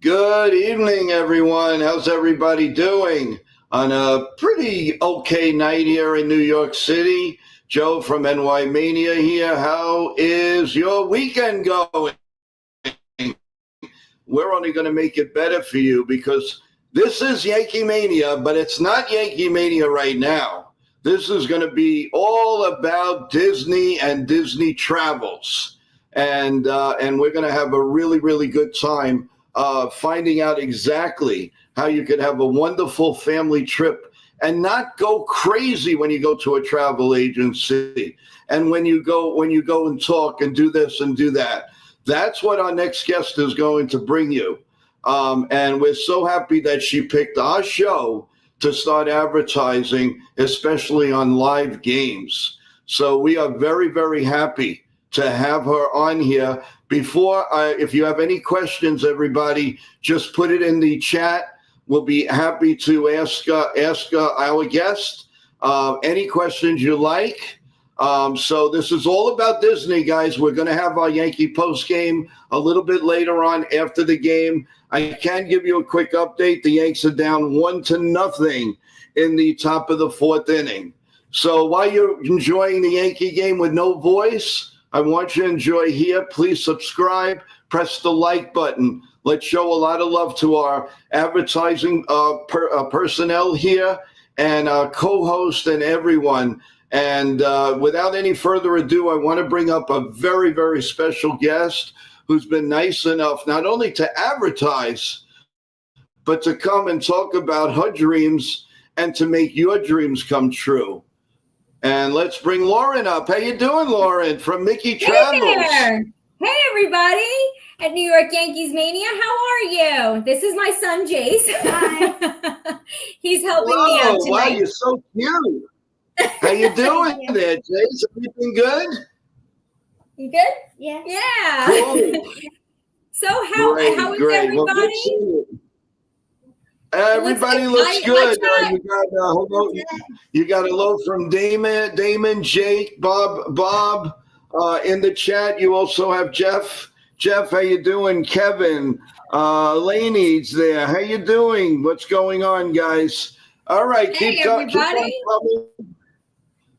Good evening, everyone. How's everybody doing on a pretty okay night here in New York City? Joe from NY Mania here. How is your weekend going? We're only going to make it better for you because this is Yankee Mania, but it's not Yankee Mania right now. This is going to be all about Disney and Disney travels. And we're going to have a really, really good time finding out exactly how you could have a wonderful family trip and not go crazy when you go to a travel agency and when you go and talk and do this and do that. That's what our next guest is going to bring you. And we're so happy that she picked our show to start advertising, especially on live games. So we are very, very happy to have her on here. Before, if you have any questions, everybody, just put it in the chat. We'll be happy to ask our guest any questions you like. So this is all about Disney, guys. We're going to have our Yankee post game a little bit later on after the game. I can give you a quick update. The Yanks are down 1-0 in the top of the fourth inning. So while you're enjoying the Yankee game with no voice, I want you to enjoy here. Please subscribe, press the like button. Let's show a lot of love to our advertising personnel here and our co-host and everyone. And without any further ado, I want to bring up a very, very special guest who's been nice enough not only to advertise, but to come and talk about her dreams and to make your dreams come true. And let's bring Lauren up. How you doing, Lauren, from Mickey Travels? Hey there. Hey, everybody at New York Yankees Mania. How are you? This is my son, Jace. Hi. He's helping me out tonight. Wow, you're so cute. How you doing there, Jace? Everything good? You good? Yeah. Yeah. Cool. So how is everybody? Well, everybody looks good. You got a hello from Damon, Jake, Bob in the chat. You also have Jeff. Jeff, how you doing? Kevin, Laney's there. How you doing? What's going on, guys? All right, keep on coming.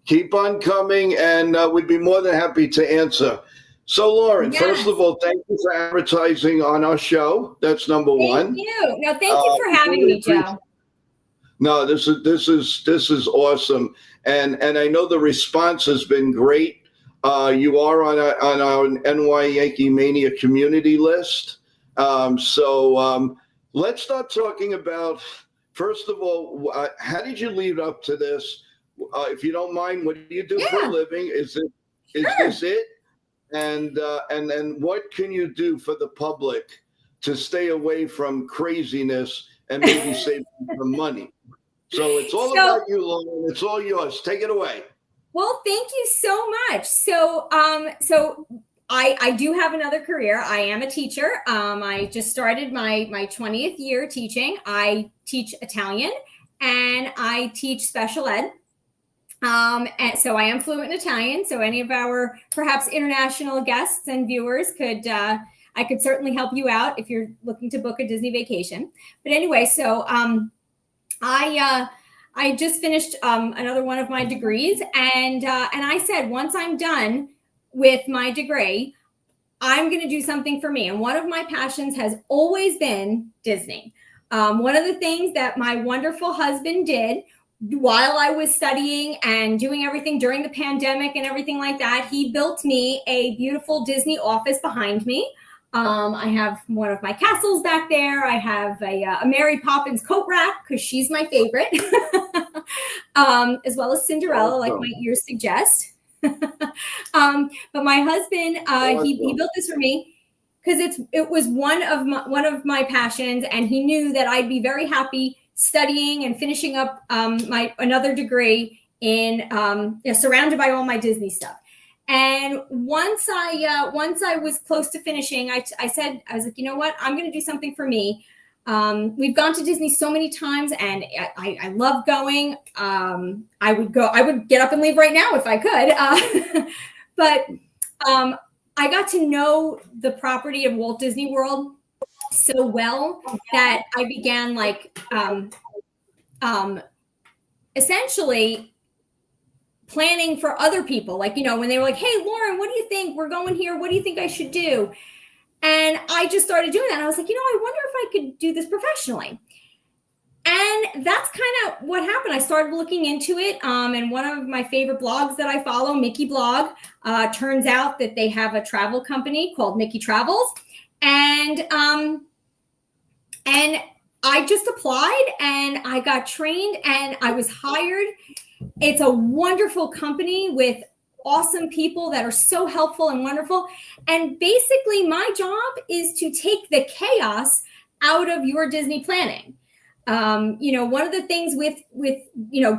Keep on coming, and we'd be more than happy to answer. So, Lauren, First of all, thank you for advertising on our show. That's number one. Thank you. No, thank you for having me, Joe. No, this is awesome, and I know the response has been great. You are on our NY Yankee Mania community list. So let's start talking about, first of all, how did you lead up to this? If you don't mind, what do you do for a living? Is this it? And then what can you do for the public to stay away from craziness and maybe save some money? So it's all about you, Lauren. It's all yours. Take it away. Well, thank you so much. So I do have another career. I am a teacher. I just started my 20th year teaching. I teach Italian and I teach special ed. And so I am fluent in Italian. So any of our perhaps international guests and viewers I could certainly help you out if you're looking to book a Disney vacation. But anyway, so I just finished another one of my degrees, and I said once I'm done with my degree, I'm going to do something for me. And one of my passions has always been Disney. One of the things that my wonderful husband did while I was studying and doing everything during the pandemic and everything like that, he built me a beautiful Disney office behind me. I have one of my castles back there. I have a Mary Poppins coat rack because she's my favorite, as well as Cinderella, like my ears suggest. But my husband, he built this for me because it was one of my passions, and he knew that I'd be very happy studying and finishing up my another degree in surrounded by all my Disney stuff. And once I was close to finishing, I was like, you know what, I'm going to do something for me. We've gone to Disney so many times, and I love going. I would get up and leave right now if I could. But I got to know the property of Walt Disney World so well that I began essentially planning for other people. Like, when they were like, hey, Lauren, what do you think? We're going here. What do you think I should do? And I just started doing that. And I was like, I wonder if I could do this professionally. And that's kind of what happened. I started looking into it. And one of my favorite blogs that I follow, Mickey Blog, turns out that they have a travel company called Mickey Travels. And I just applied and I got trained and I was hired. It's a wonderful company with awesome people that are so helpful and wonderful. And basically my job is to take the chaos out of your Disney planning. One of the things with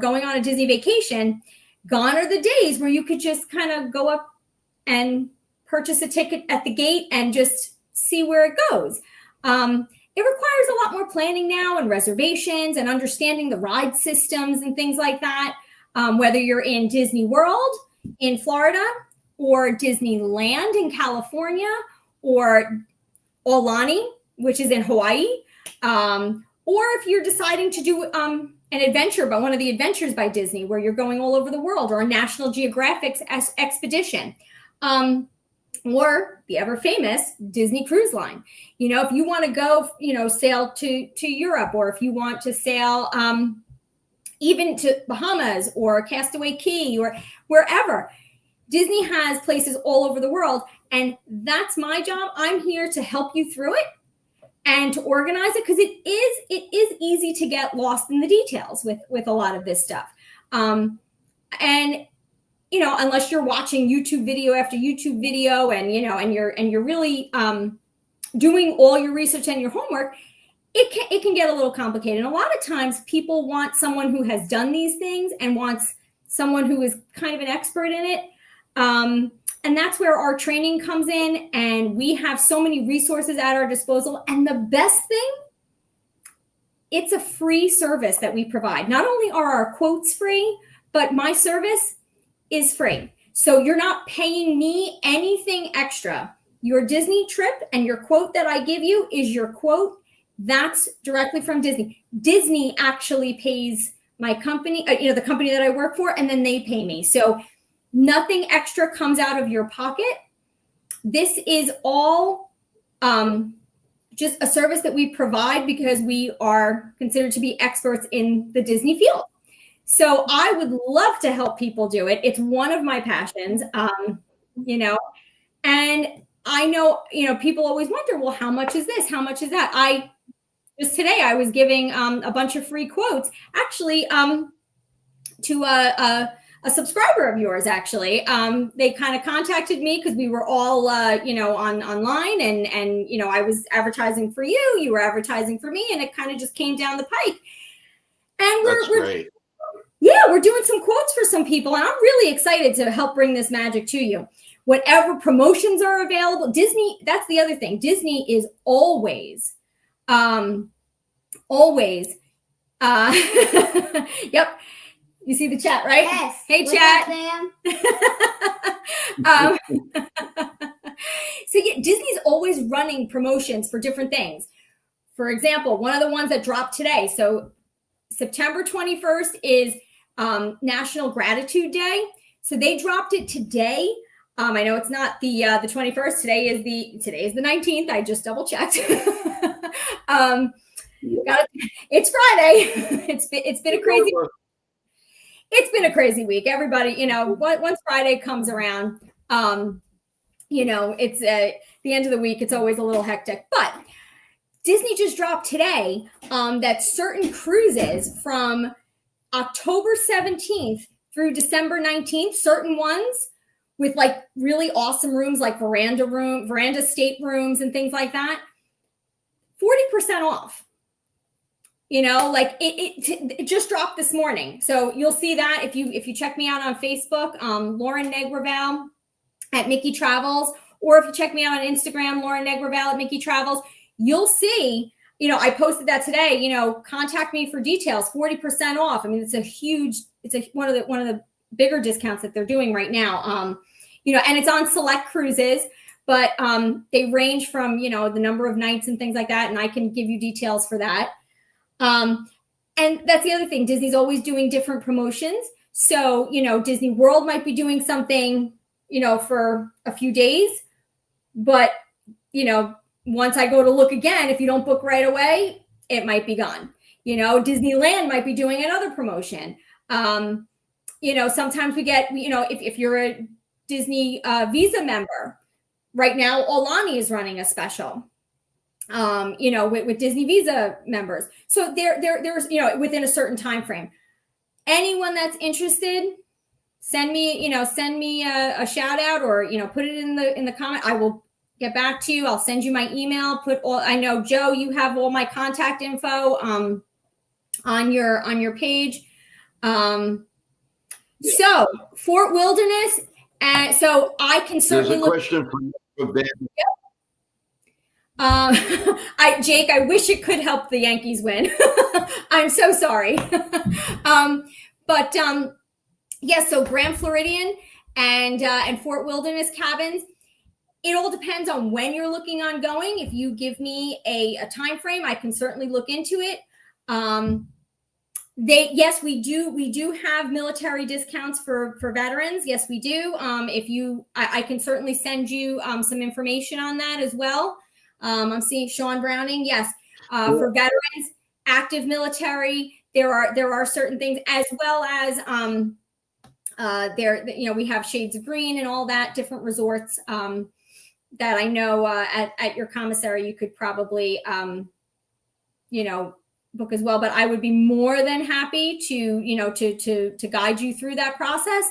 going on a Disney vacation, gone are the days where you could just kind of go up and purchase a ticket at the gate and just see where it goes. It requires a lot more planning now and reservations and understanding the ride systems and things like that. Whether you're in Disney World in Florida or Disneyland in California or Aulani, which is in Hawaii, or if you're deciding to do an adventure, but one of the adventures by Disney where you're going all over the world, or a National Geographic expedition, or the ever famous Disney Cruise Line. If you want to go, sail to Europe, or if you want to sail even to Bahamas or Castaway Cay or wherever, Disney has places all over the world. And that's my job. I'm here to help you through it and to organize it, because it is easy to get lost in the details with a lot of this stuff. And unless you're watching YouTube video after YouTube video and you're really doing all your research and your homework, it can get a little complicated. And a lot of times people want someone who has done these things and wants someone who is kind of an expert in it. And that's where our training comes in, and we have so many resources at our disposal. And the best thing, it's a free service that we provide. Not only are our quotes free, but my service is free. So you're not paying me anything extra. Your Disney trip and your quote that I give you is your quote. That's directly from Disney. Disney actually pays my company, the company that I work for, and then they pay me. So nothing extra comes out of your pocket. This is all just a service that we provide because we are considered to be experts in the Disney field. So I would love to help people do it. It's one of my passions, and I know, people always wonder, well, how much is this? How much is that? Just today I was giving a bunch of free quotes, actually, to a subscriber of yours. Actually, they kind of contacted me because we were all, online, and I was advertising for you, you were advertising for me, and it kind of just came down the pike. And That's great. Yeah, we're doing some quotes for some people, and I'm really excited to help bring this magic to you. Whatever promotions are available, Disney, that's the other thing. Disney is always, yep. You see the chat, right? Yes. Hey, What's chat. up, So yeah, Disney's always running promotions for different things. For example, one of the ones that dropped today. So September 21st is National Gratitude Day. So they dropped it today. I know it's not the 21st. Today is the 19th. I just double checked. It's Friday. It's been a crazy. It's been a crazy week. Everybody, once Friday comes around, it's the end of the week. It's always a little hectic. But Disney just dropped today that certain cruises from October 17th through December 19th, certain ones with like really awesome rooms, like veranda staterooms and things like that, 40% off. You know, like it just dropped this morning. So you'll see that if you check me out on Facebook, Lauren Negraval at Mickey Travels, or if you check me out on Instagram, Lauren Negraval at Mickey Travels, you'll see, you know, I posted that today, you know, contact me for details, 40% off. I mean, it's one of the bigger discounts that they're doing right now. You know, and it's on select cruises, but they range from, you know, the number of nights and things like that. And I can give you details for that. And that's the other thing. Disney's always doing different promotions. So, you know, Disney World might be doing something, you know, for a few days, but, you know, once I go to look again, if you don't book right away, it might be gone. You know, Disneyland might be doing another promotion. You know, sometimes we get, you know, if you're a Disney Visa member, right now, Olani is running a special. You know, with Disney Visa members. So there's, you know, within a certain time frame. Anyone that's interested, send me a shout out, or, you know, put it in the comment. I will get back to you. I'll send you my email. I know, Joe, you have all my contact info on your page. So Fort Wilderness, and so I can certainly. There's a question from Ben. Jake, I wish it could help the Yankees win. I'm so sorry. But yeah, so Grand Floridian and Fort Wilderness cabins. It all depends on when you're looking on going. If you give me a time frame, I can certainly look into it. Yes, we do have military discounts for veterans. Yes, we do. I can certainly send you some information on that as well. I'm seeing Sean Browning. Yes, for veterans, active military, there are certain things, as well as you know, we have Shades of Green and all that, different resorts that I know at your commissary you could probably you know, book as well. But I would be more than happy to, you know, to guide you through that process.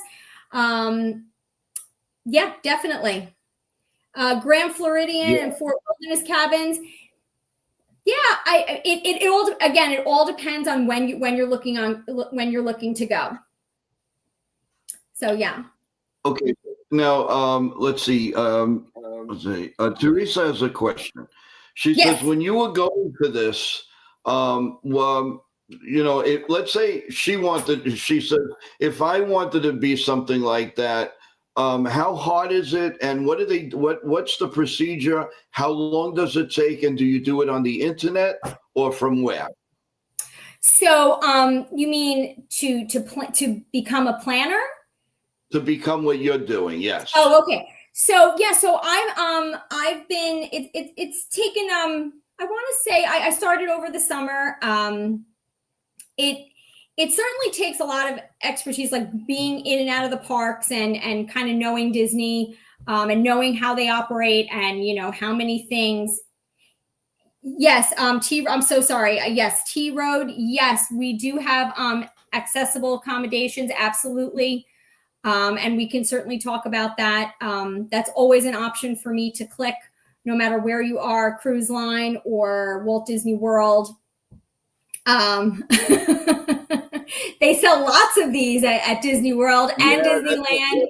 Yeah, definitely. Grand Floridian and Fort Wilderness cabins. Yeah, it all depends on when you're looking to go. So yeah. Okay. Now let's see. Teresa has a question. She says, when you were going for this, well, you know, let's say she said, if I wanted to be something like that, how hard is it, and what's the procedure? How long does it take, and do you do it on the internet or from where? So you mean to become a planner? To become what you're doing, yes. Oh, okay. So yeah, so I've been it's taken I want to say I started over the summer. It certainly takes a lot of expertise, like being in and out of the parks and kind of knowing Disney and knowing how they operate, and, you know, how many things. Yes. I'm so sorry. Yes. T Road. Yes. We do have accessible accommodations. Absolutely. And we can certainly talk about that. That's always an option for me to click, no matter where you are, cruise line or Walt Disney World. They sell lots of these at Disney World and Disneyland.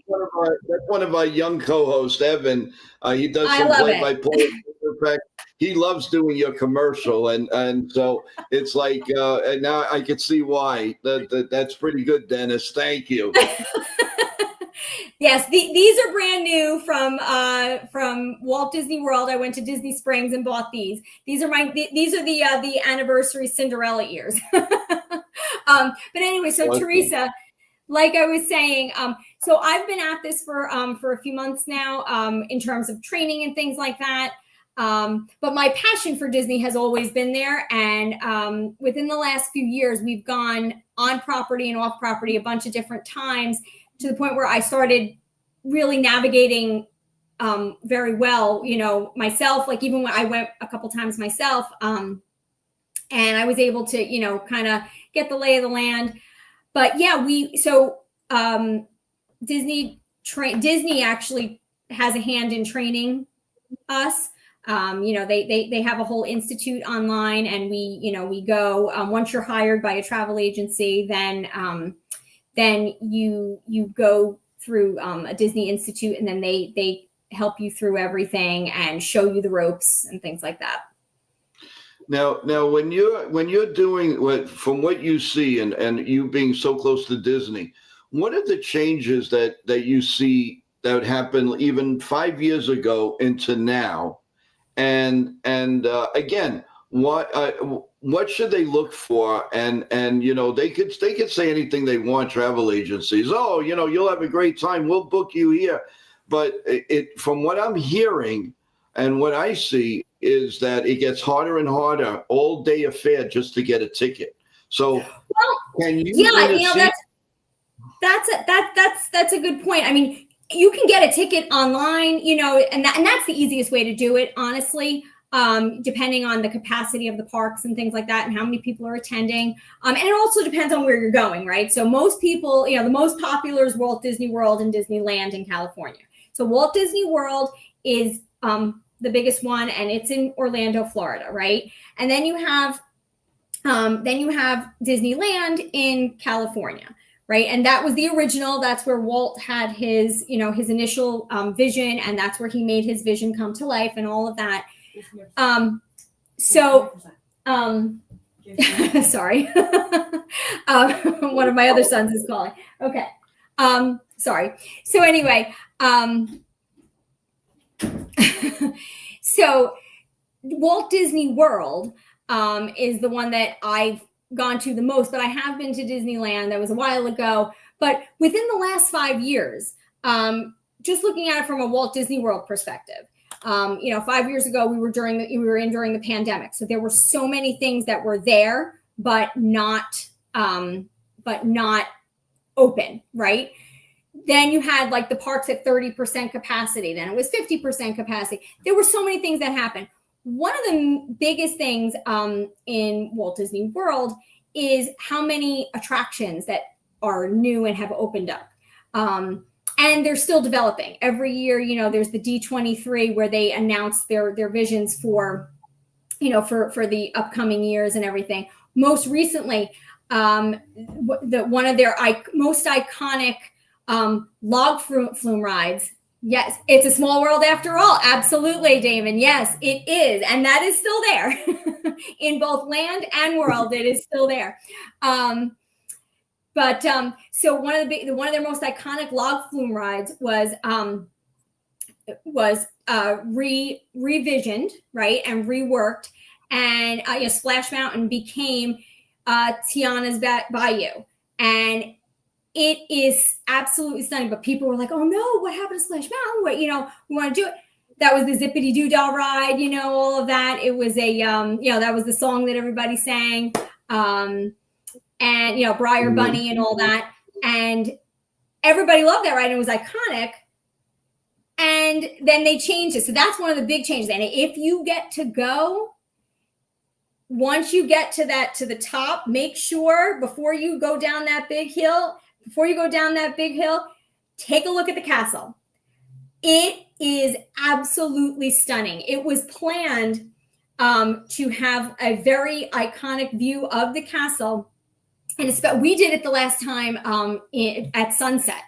That's one of our young co-hosts, Evan. He does some play-by-play. In fact, he loves doing your commercial, and so it's like, and now I can see why. That's pretty good, Dennis. Thank you. Yes, these are brand new from Walt Disney World. I went to Disney Springs and bought these. These are the anniversary Cinderella ears. But anyway, so awesome. Teresa, like I was saying, so I've been at this for a few months now, in terms of training and things like that. But my passion for Disney has always been there. And within the last few years, we've gone on property and off property a bunch of different times, to the point where I started really navigating very well, you know, myself, like even when I went a couple times myself, and I was able to, you know, kind of get the lay of the land. But yeah, so Disney actually has a hand in training us. They have a whole institute online, and we go, once you're hired by a travel agency, then you go through a Disney institute, and then they help you through everything and show you the ropes and things like that. Now, when you're doing from what you see, and you being so close to Disney, what are the changes that you see that happened even 5 years ago into now? And again, what should they look for? And they could say anything they want. Travel agencies, oh, you'll have a great time, we'll book you here. But from what I'm hearing and what I see is that it gets harder and harder, all day affair just to get a ticket. So, can you? Yeah, that's a good point. I mean, you can get a ticket online, and that's the easiest way to do it, honestly, depending on the capacity of the parks and things like that, and how many people are attending. And it also depends on where you're going, right? So most people, the most popular is Walt Disney World and Disneyland in California. So Walt Disney World is the biggest one, and it's in Orlando, Florida, right? And then you have Disneyland in California, right? And that was the original. That's where Walt had his initial vision, and that's where he made his vision come to life and all of that. Sorry. One of my other sons is calling. Okay. Sorry. So anyway, so Walt Disney World is the one that I've gone to the most, but I have been to Disneyland. That was a while ago. But within the last 5 years, just looking at it from a Walt Disney World perspective, 5 years ago we were in during the pandemic, so there were so many things that were there, but not open, right? Then you had like the parks at 30% capacity. Then it was 50% capacity. There were so many things that happened. One of the biggest things in Walt Disney World is how many attractions that are new and have opened up. And they're still developing. Every year, there's the D23 where they announce their visions for the upcoming years and everything. Most recently, one of their most iconic log flume rides. Yes, it's a small world after all. Absolutely, Damon. Yes, it is. And that is still there. In both land and world, it is still there. So one of their most iconic log flume rides was revisioned, right, and reworked, and Splash Mountain became Tiana's Bayou, and it is absolutely stunning. But people were like, "Oh no, what happened to Splash Mountain? What, we want to do it." That was the Zippity Doo Dah ride, all of that. It was that was the song that everybody sang, and Briar Bunny and all that, and everybody loved that ride. And it was iconic. And then they changed it, so that's one of the big changes. And if you get to go, once you get to the top, make sure before you go down that big hill, take a look at the castle. It is absolutely stunning. It was planned to have a very iconic view of the castle, and we did it the last time at sunset.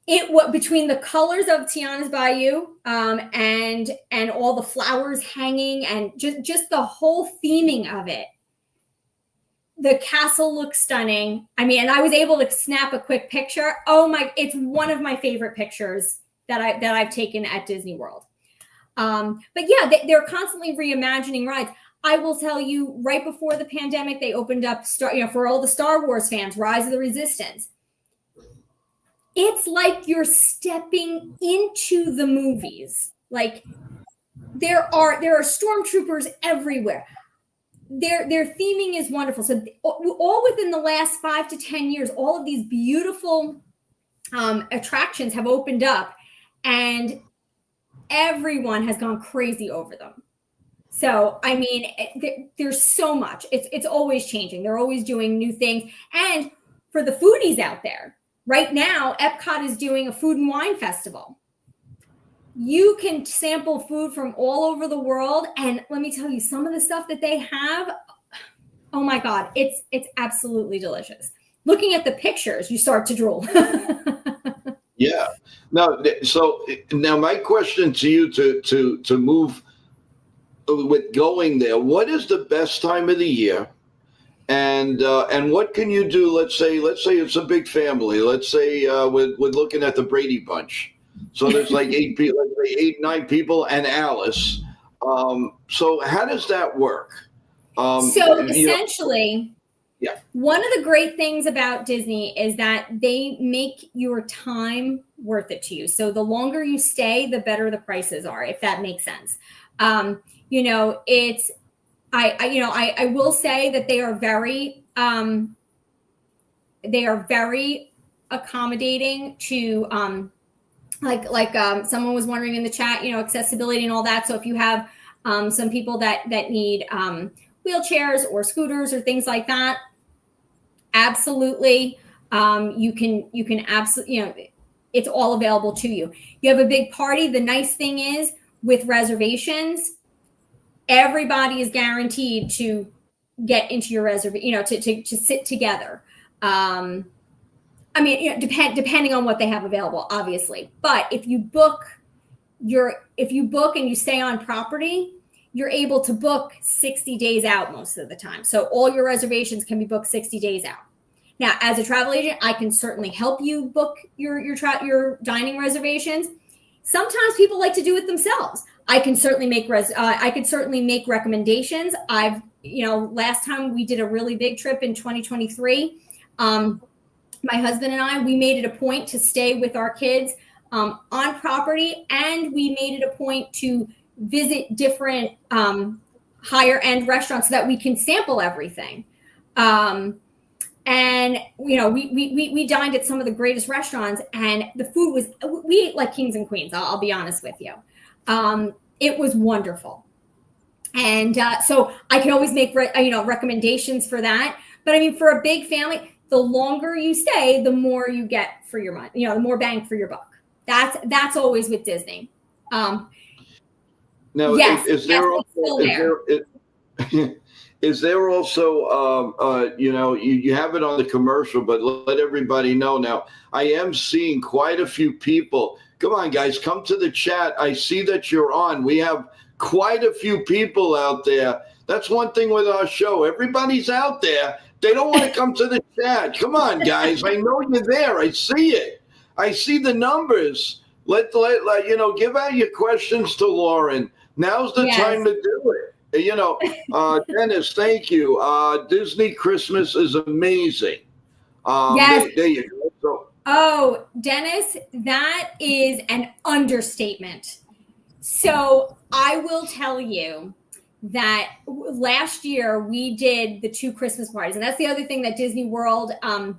It was between the colors of Tiana's Bayou and all the flowers hanging and just the whole theming of it. The castle looks stunning. I mean, and I was able to snap a quick picture. Oh my! It's one of my favorite pictures that I've taken at Disney World. But yeah, they're constantly reimagining rides. I will tell you, right before the pandemic, they opened up for all the Star Wars fans, Rise of the Resistance. It's like you're stepping into the movies. Like there are stormtroopers everywhere. Their theming is wonderful. So all within the last 5 to 10 years, all of these beautiful attractions have opened up, and everyone has gone crazy over them. So, I mean, there's so much. It's always changing. They're always doing new things. And for the foodies out there, right now, Epcot is doing a food and wine festival. You can sample food from all over the world. And let me tell you, some of the stuff that they have, oh my God, it's absolutely delicious. Looking at the pictures, you start to drool. Yeah. Now my question to you to move with going there, what is the best time of the year? And what can you do? Let's say it's a big family. Let's say we're looking at the Brady Bunch. So there's like 8 people, let's say 8, 9 people, and Alice. So how does that work? So essentially, yeah. One of the great things about Disney is that they make your time worth it to you. So the longer you stay, the better the prices are, if that makes sense. It's I will say that they are very accommodating to someone was wondering in the chat, accessibility and all that. So if you have some people that need wheelchairs or scooters or things like that, absolutely, you can absolutely, it's all available to you. You have a big party. The nice thing is with reservations, everybody is guaranteed to get into your reservation, to sit together. Depending on what they have available, obviously. But if you book and you stay on property, you're able to book 60 days out most of the time. So all your reservations can be booked 60 days out. Now, as a travel agent, I can certainly help you book your dining reservations. Sometimes people like to do it themselves. I can certainly make recommendations. Last time we did a really big trip in 2023. My husband and I, we made it a point to stay with our kids on property, and we made it a point to visit different higher end restaurants so that we can sample everything. We dined at some of the greatest restaurants, and the food we ate like kings and queens. I'll be honest with you. It was wonderful. And so I can always make recommendations for that. But I mean, for a big family, the longer you stay, the more you get for your money, the more bang for your buck. That's always with Disney. Now, yes, is there also you have it on the commercial, but let everybody know now. I am seeing quite a few people. Come on, guys, come to the chat. I see that you're on. We have quite a few people out there. That's one thing with our show. Everybody's out there. They don't want to come to the chat. Come on, guys. I know you're there. I see it. I see the numbers. Let give out your questions to Lauren. Now's the time to do it. Dennis, thank you. Disney Christmas is amazing. Yes. There you go. Oh, Dennis, that is an understatement. So I will tell you that last year we did the 2 Christmas parties. And that's the other thing that Disney World and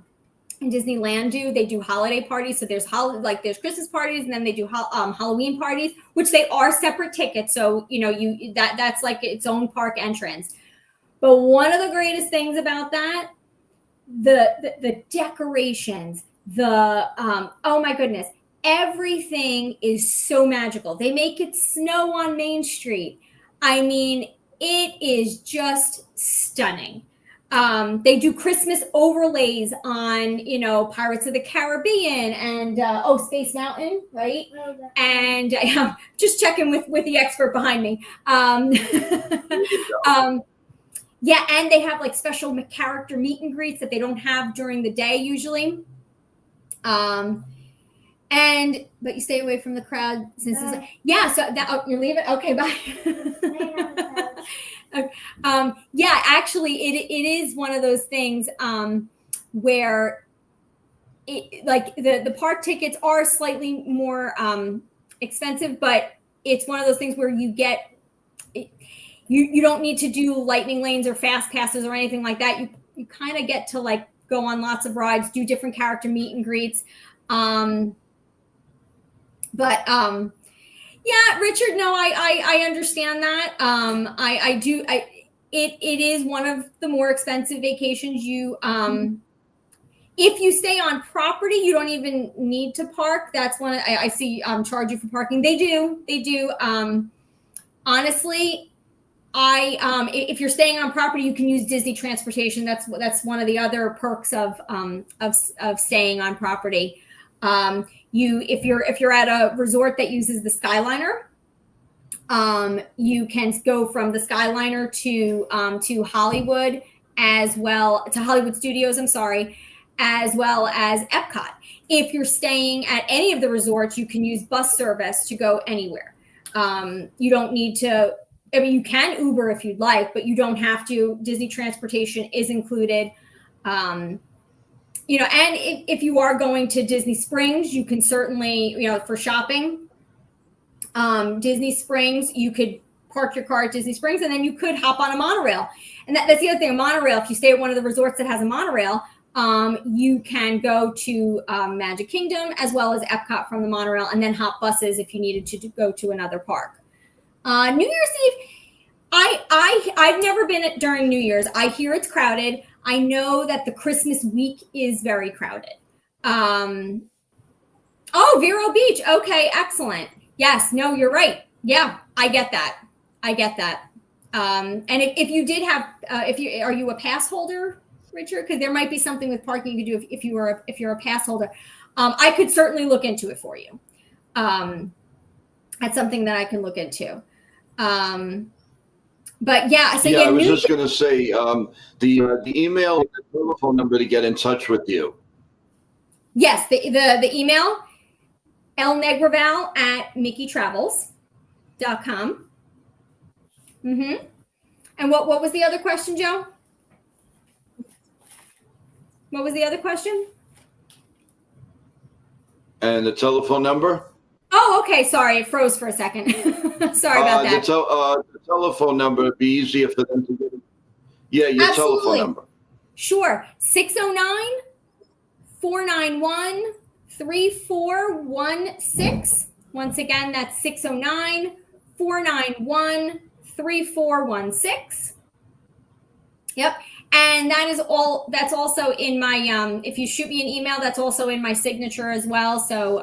Disneyland do. They do holiday parties. So there's there's Christmas parties, and then they do Halloween parties, which they are separate tickets. So, that's like its own park entrance. But one of the greatest things about that, the decorations, oh my goodness, everything is so magical. They make it snow on Main Street. I mean, it is just stunning. They do Christmas overlays on, Pirates of the Caribbean and Space Mountain, right? And just checking with the expert behind me. Yeah, and they have like special character meet and greets that they don't have during the day usually. But you stay away from the crowd since so that you're leaving. Okay, bye. Actually, it is one of those things where the park tickets are slightly more expensive, but it's one of those things where you get you don't need to do lightning lanes or fast passes or anything like that. You kind of get to like go on lots of rides, do different character meet and greets. Yeah, Richard, no, I understand that. I do. It is one of the more expensive vacations you If you stay on property, you don't even need to park. That's one I see charge you for parking. They do. Honestly, if you're staying on property, you can use Disney transportation. That's one of the other perks of staying on property. If you're at a resort that uses the Skyliner, you can go from the Skyliner to Hollywood, as well to Hollywood Studios. I'm sorry, as well as Epcot. If you're staying at any of the resorts, you can use bus service to go anywhere. You don't need to. I mean, you can Uber if you'd like, but you don't have to. Disney transportation is included. And if you are going to Disney Springs, you can certainly, for shopping, Disney Springs, you could park your car at Disney Springs, and then you could hop on a monorail. And that's the other thing, a monorail. If you stay at one of the resorts that has a monorail, you can go to Magic Kingdom as well as Epcot from the monorail, and then hop buses if you needed to go to another park. New Year's Eve, I've never been during New Year's. I hear it's crowded. I know that the Christmas week is very crowded. Vero Beach. Okay, excellent. Yes, no, you're right. Yeah, I get that. And if you did have, are you a pass holder, Richard? Because there might be something with parking you could do if you're a pass holder. I could certainly look into it for you. That's something that I can look into. But yeah, so I was just going to say the email and the telephone number to get in touch with you. Yes, the email, lnegraval@mickeitravels.com. Mm-hmm. And what was the other question, Joe? What was the other question? And the telephone number? Oh, okay. Sorry, it froze for a second. Sorry about that. The telephone number would be easier for them to get it. Yeah, your Absolutely. telephone number. Sure. 609-491-3416. Once again, that's 609-491-3416. Yep. And that's also in my, if you shoot me an email, that's also in my signature as well. So,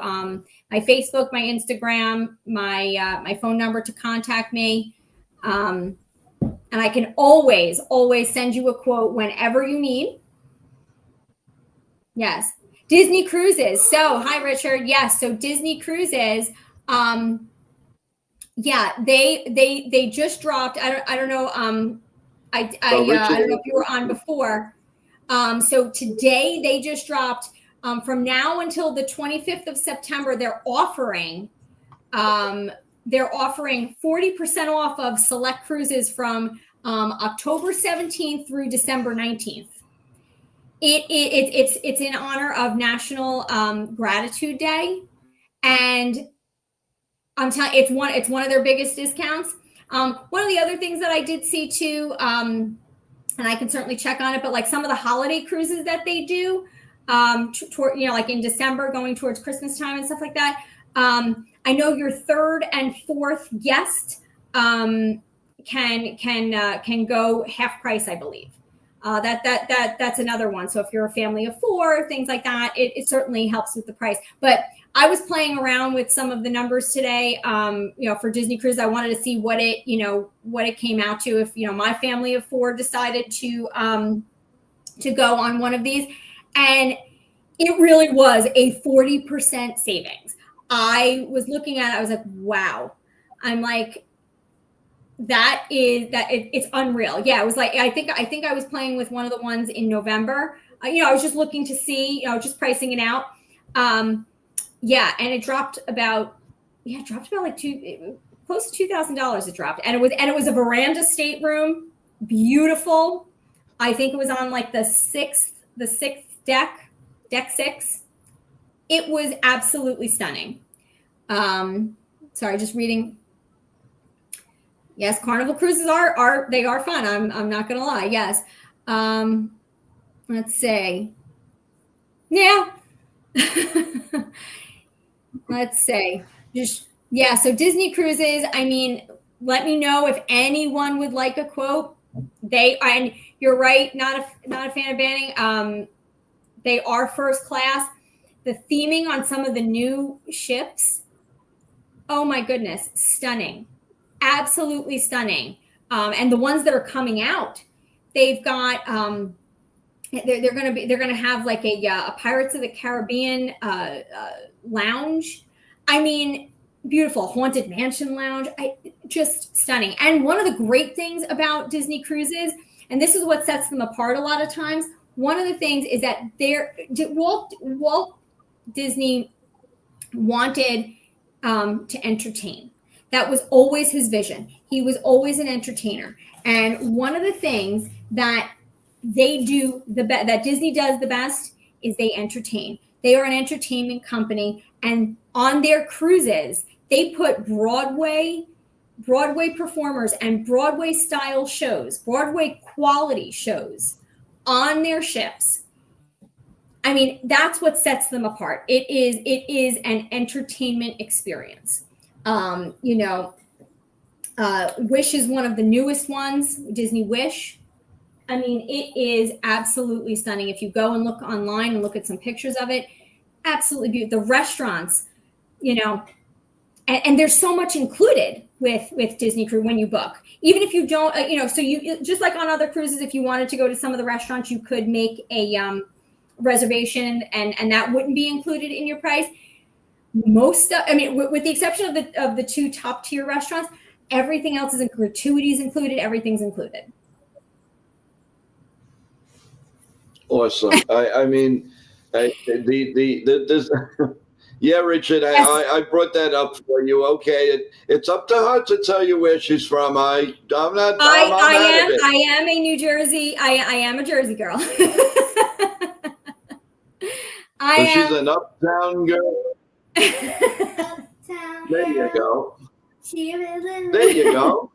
my Facebook, my Instagram, my phone number to contact me. And I can always send you a quote whenever you need. Yes. Disney Cruises. So, hi, Richard. Yes. So Disney Cruises, they just dropped. I don't know. I don't know if you were on before. So today they just dropped, from now until the 25th of September, they're offering 40% off of select cruises from October 17th through December 19th. It's in honor of National Gratitude Day, and I'm telling you, it's one of their biggest discounts. One of the other things that I did see too, and I can certainly check on it, but like some of the holiday cruises that they do, like in December, going towards Christmas time and stuff like that. I know your third and fourth guest can go half price, I believe. That's another one. So if you're a family of four, things like that, it certainly helps with the price. But I was playing around with some of the numbers today, for Disney Cruise. I wanted to see what it came out to if, my family of four decided to go on one of these. And it really was a 40% savings. I was looking at it, I was like, wow. I'm like, it's unreal. Yeah, it was like, I think I was playing with one of the ones in November. I was just looking to see, just pricing it out. And it dropped about like close to $2,000. It dropped, and it was a veranda stateroom, beautiful. I think it was on like the sixth deck 6. It was absolutely stunning. Sorry, just reading. Yes, Carnival cruises are fun. I'm not gonna lie. Yes. Let's see. Yeah. Let's say so Disney Cruises, I mean, let me know if anyone would like a quote. And you're right, not a fan of banning. They are first class. The theming on some of the new ships, oh my goodness, stunning, absolutely stunning. And the ones that are coming out, they've got they're going to have like a Pirates of the Caribbean lounge. I mean, beautiful haunted mansion lounge. Just stunning. And one of the great things about Disney cruises, and this is what sets them apart a lot of times, one of the things is that Walt Disney wanted to entertain. That was always his vision. He was always an entertainer. And one of the things that they do that Disney does the best is they entertain. They are an entertainment company, and on their cruises, they put Broadway performers and Broadway style shows, Broadway quality shows on their ships. I mean, that's what sets them apart. It is an entertainment experience. Wish is one of the newest ones, Disney Wish. I mean, it is absolutely stunning. If you go and look online and look at some pictures of it, absolutely beautiful. The restaurants, and there's so much included with Disney Cruise when you book. Even if you don't, so you just like on other cruises, if you wanted to go to some of the restaurants, you could make a reservation, and that wouldn't be included in your price. With the exception of the two top tier restaurants, everything else is gratuities included. Everything's included. Awesome. Yeah, Richard, Yes. I brought that up for you. Okay, it's up to her to tell you where she's from. I'm not. I am a New Jersey. I am a Jersey girl. She's an uptown girl. Uptown There you go. She really There you go.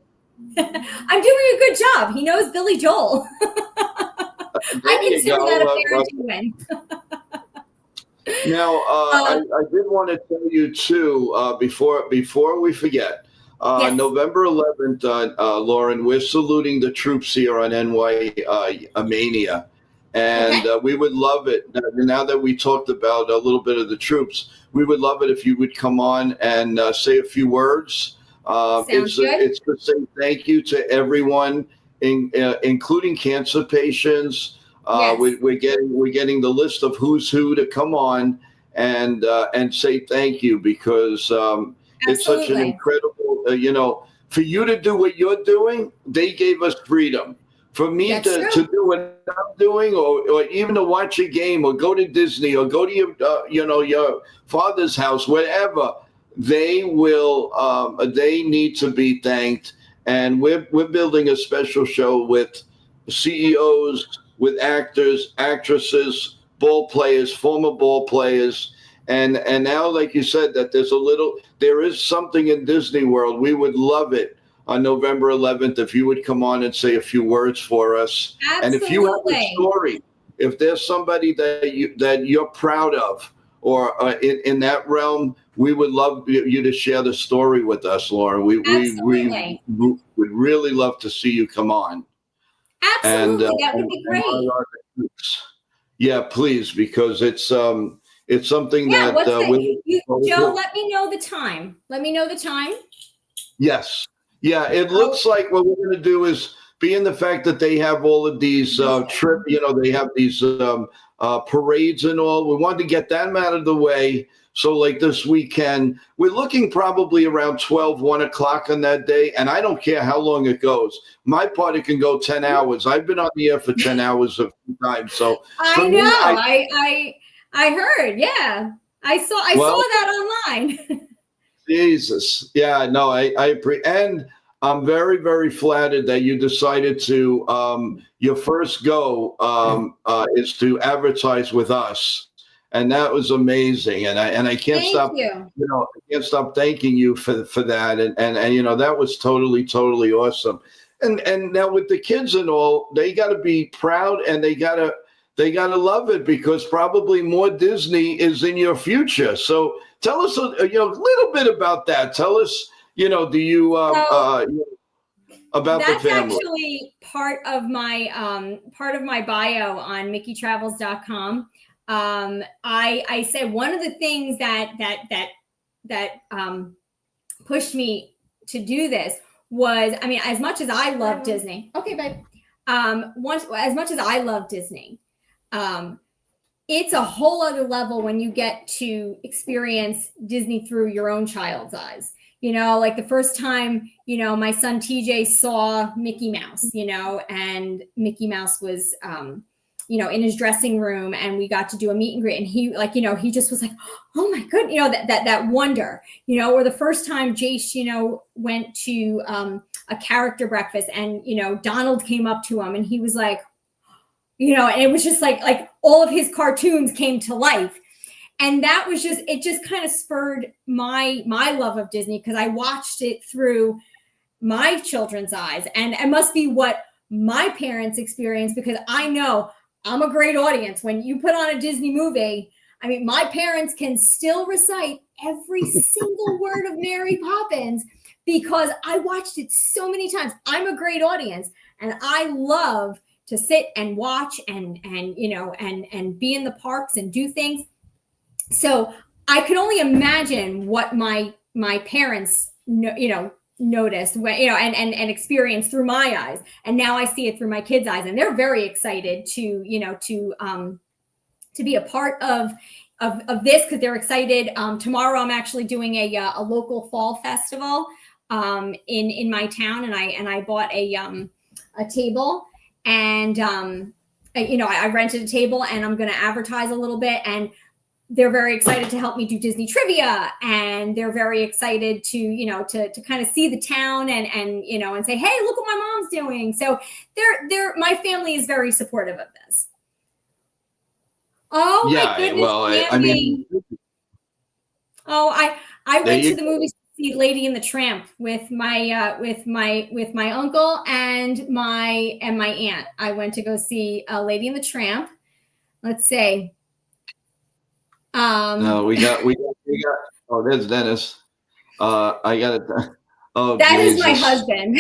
I'm doing a good job. He knows Billy Joel. I consider that a parenting win. Now, I did want to tell you too, before we forget, Yes. November 11th, Lauren, we're saluting the troops here on NY Mania. And Okay. we would love it. Now that we talked about a little bit of the troops, we would love it if you would come on and say a few words. Sounds good. It's to say thank you to everyone, including cancer patients. Yes. We're getting the list of who's who to come on and say thank you, because it's such an Absolutely. incredible, for you to do what you're doing, they gave us freedom. For me That's to true. do what I'm doing, or even to watch a game, or go to Disney, or go to your father's house, whatever, they need to be thanked. And we're building a special show with CEOs, with actors, actresses, ball players, former ball players. And now, like you said, that there is something in Disney World. We would love it on November 11th if you would come on and say a few words for us. Absolutely. And if you have a story, if there's somebody that you're proud of, or in that realm, we would love you to share the story with us, Lauren. We would really love to see you come on. Absolutely, that would be great. Yeah, please, because it's something Yeah, that Joe, let me know the time. Yes. Yeah, it looks like what we're going to do is, being the fact that they have all of these they have these parades and all, we wanted to get that out of the way. So like this weekend, we're looking probably around 1 o'clock on that day. And I don't care how long it goes. My party can go 10 hours. I've been on the air for 10 hours of time. So I know. I heard. Yeah. I saw that online. Jesus. Yeah, no, I appreciate. And I'm very, very flattered that you decided to, your first go is to advertise with us. And that was amazing. And I can't stop, I can't stop thanking you for that. And that was totally, totally awesome. And now with the kids and all, they got to be proud, and they got to love it, because probably more Disney is in your future. So tell us a little bit about that. Tell us, do you about the family? That's actually part of my bio on MickeyTravels.com. I said one of the things that pushed me to do this was, I mean, as much as I love Disney, okay, babe. As much as I love Disney, it's a whole other level when you get to experience Disney through your own child's eyes. You know, like the first time, you know, my son TJ saw Mickey Mouse, you know, and Mickey Mouse was, you know, in his dressing room, and we got to do a meet and greet, and he, like, you know, he just was like, oh my goodness, you know, that wonder, you know. Or the first time Jace, you know, went to a character breakfast, and, you know, Donald came up to him, and he was like, you know, and it was just like all of his cartoons came to life. And that was just, it just kind of spurred my love of Disney, because I watched it through my children's eyes, and it must be what my parents experienced, because I know I'm a great audience. When you put on a Disney movie, I mean, my parents can still recite every single word of Mary Poppins, because I watched it so many times. I'm a great audience, and I love to sit and watch and you know, and be in the parks and do things. So I could only imagine what my parents, you know, noticed, when, you know, and experienced through my eyes. And now I see it through my kids' eyes, and they're very excited to, you know, to be a part of this, because they're excited. Tomorrow I'm actually doing a local fall festival in my town, and I bought a table, and you know, I rented a table, and I'm going to advertise a little bit, and they're very excited to help me do Disney trivia, and they're very excited to, you know, to kind of see the town, and you know, and say, hey, look what my mom's doing. So my family is very supportive of this. Oh Yeah, my goodness, well, I mean, oh, I went to the go. movies to see Lady and the Tramp with my uncle and my aunt. I went to go see Lady and the Tramp. Let's see. No, we got. Oh, there's Dennis. I got it. Oh, that Jesus. is my husband.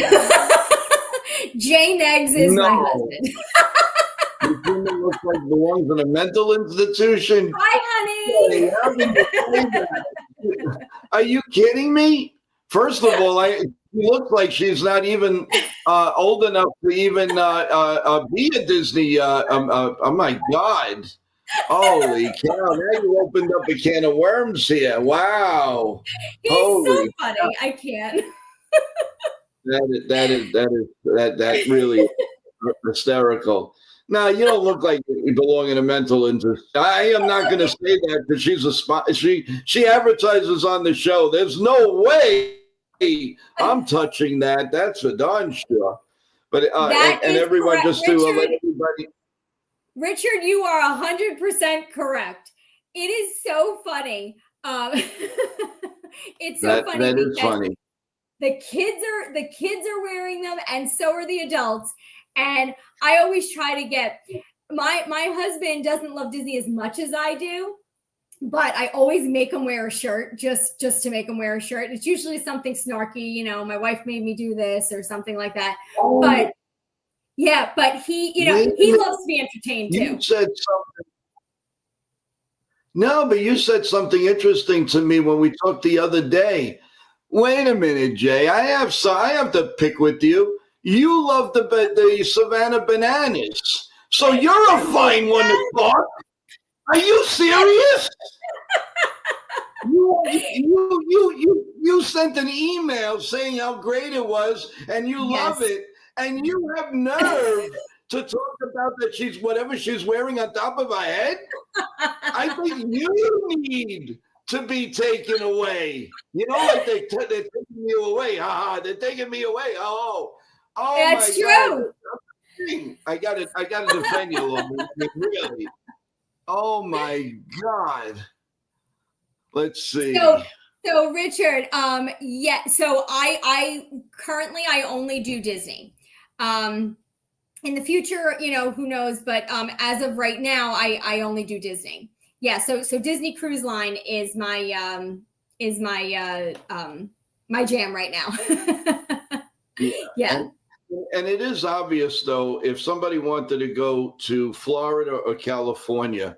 Jay Neggs is my husband. You human looks like belongs in a mental institution. Hi, honey. Are you kidding me? First of all, she looks like she's not even old enough to even be a Disney. Oh my God! Holy cow! Now you opened up a can of worms here. Wow! He's Holy so funny. cow. I can't. That really is hysterical. No, you don't look like you belong in a mental institution. I am not going to say that, because she's a spot. She advertises on the show. There's no way I'm touching that. That's for darn sure. But and everyone, correct. just to let everybody. Richard, you are 100% correct. It is so funny. It's so funny. That is funny. The kids are wearing them, and so are the adults. And I always try to get my husband doesn't love Disney as much as I do, but I always make him wear a shirt just to make him wear a shirt. It's usually something snarky, you know, my wife made me do this or something like that. Oh. But yeah, but he, you know, he loves to be entertained too. You said something. No, but you said something interesting to me when we talked the other day. Wait a minute, Jay. I have to pick with you. You love the Savannah Bananas, so you're a fine one to talk. Are you serious? You sent an email saying how great it was, and you love it, and you have nerve to talk about that she's whatever she's wearing on top of her head. I think you need to be taken away. You know, like they're taking you away. They're taking me away. Oh, that's true. God. I gotta defend you a little bit. Really. Oh my God. Let's see. So Richard, yeah. So I currently only do Disney. In the future, you know, who knows? But as of right now, I only do Disney. Yeah. So Disney Cruise Line is my my jam right now. Yeah. And it is obvious, though, if somebody wanted to go to Florida or California,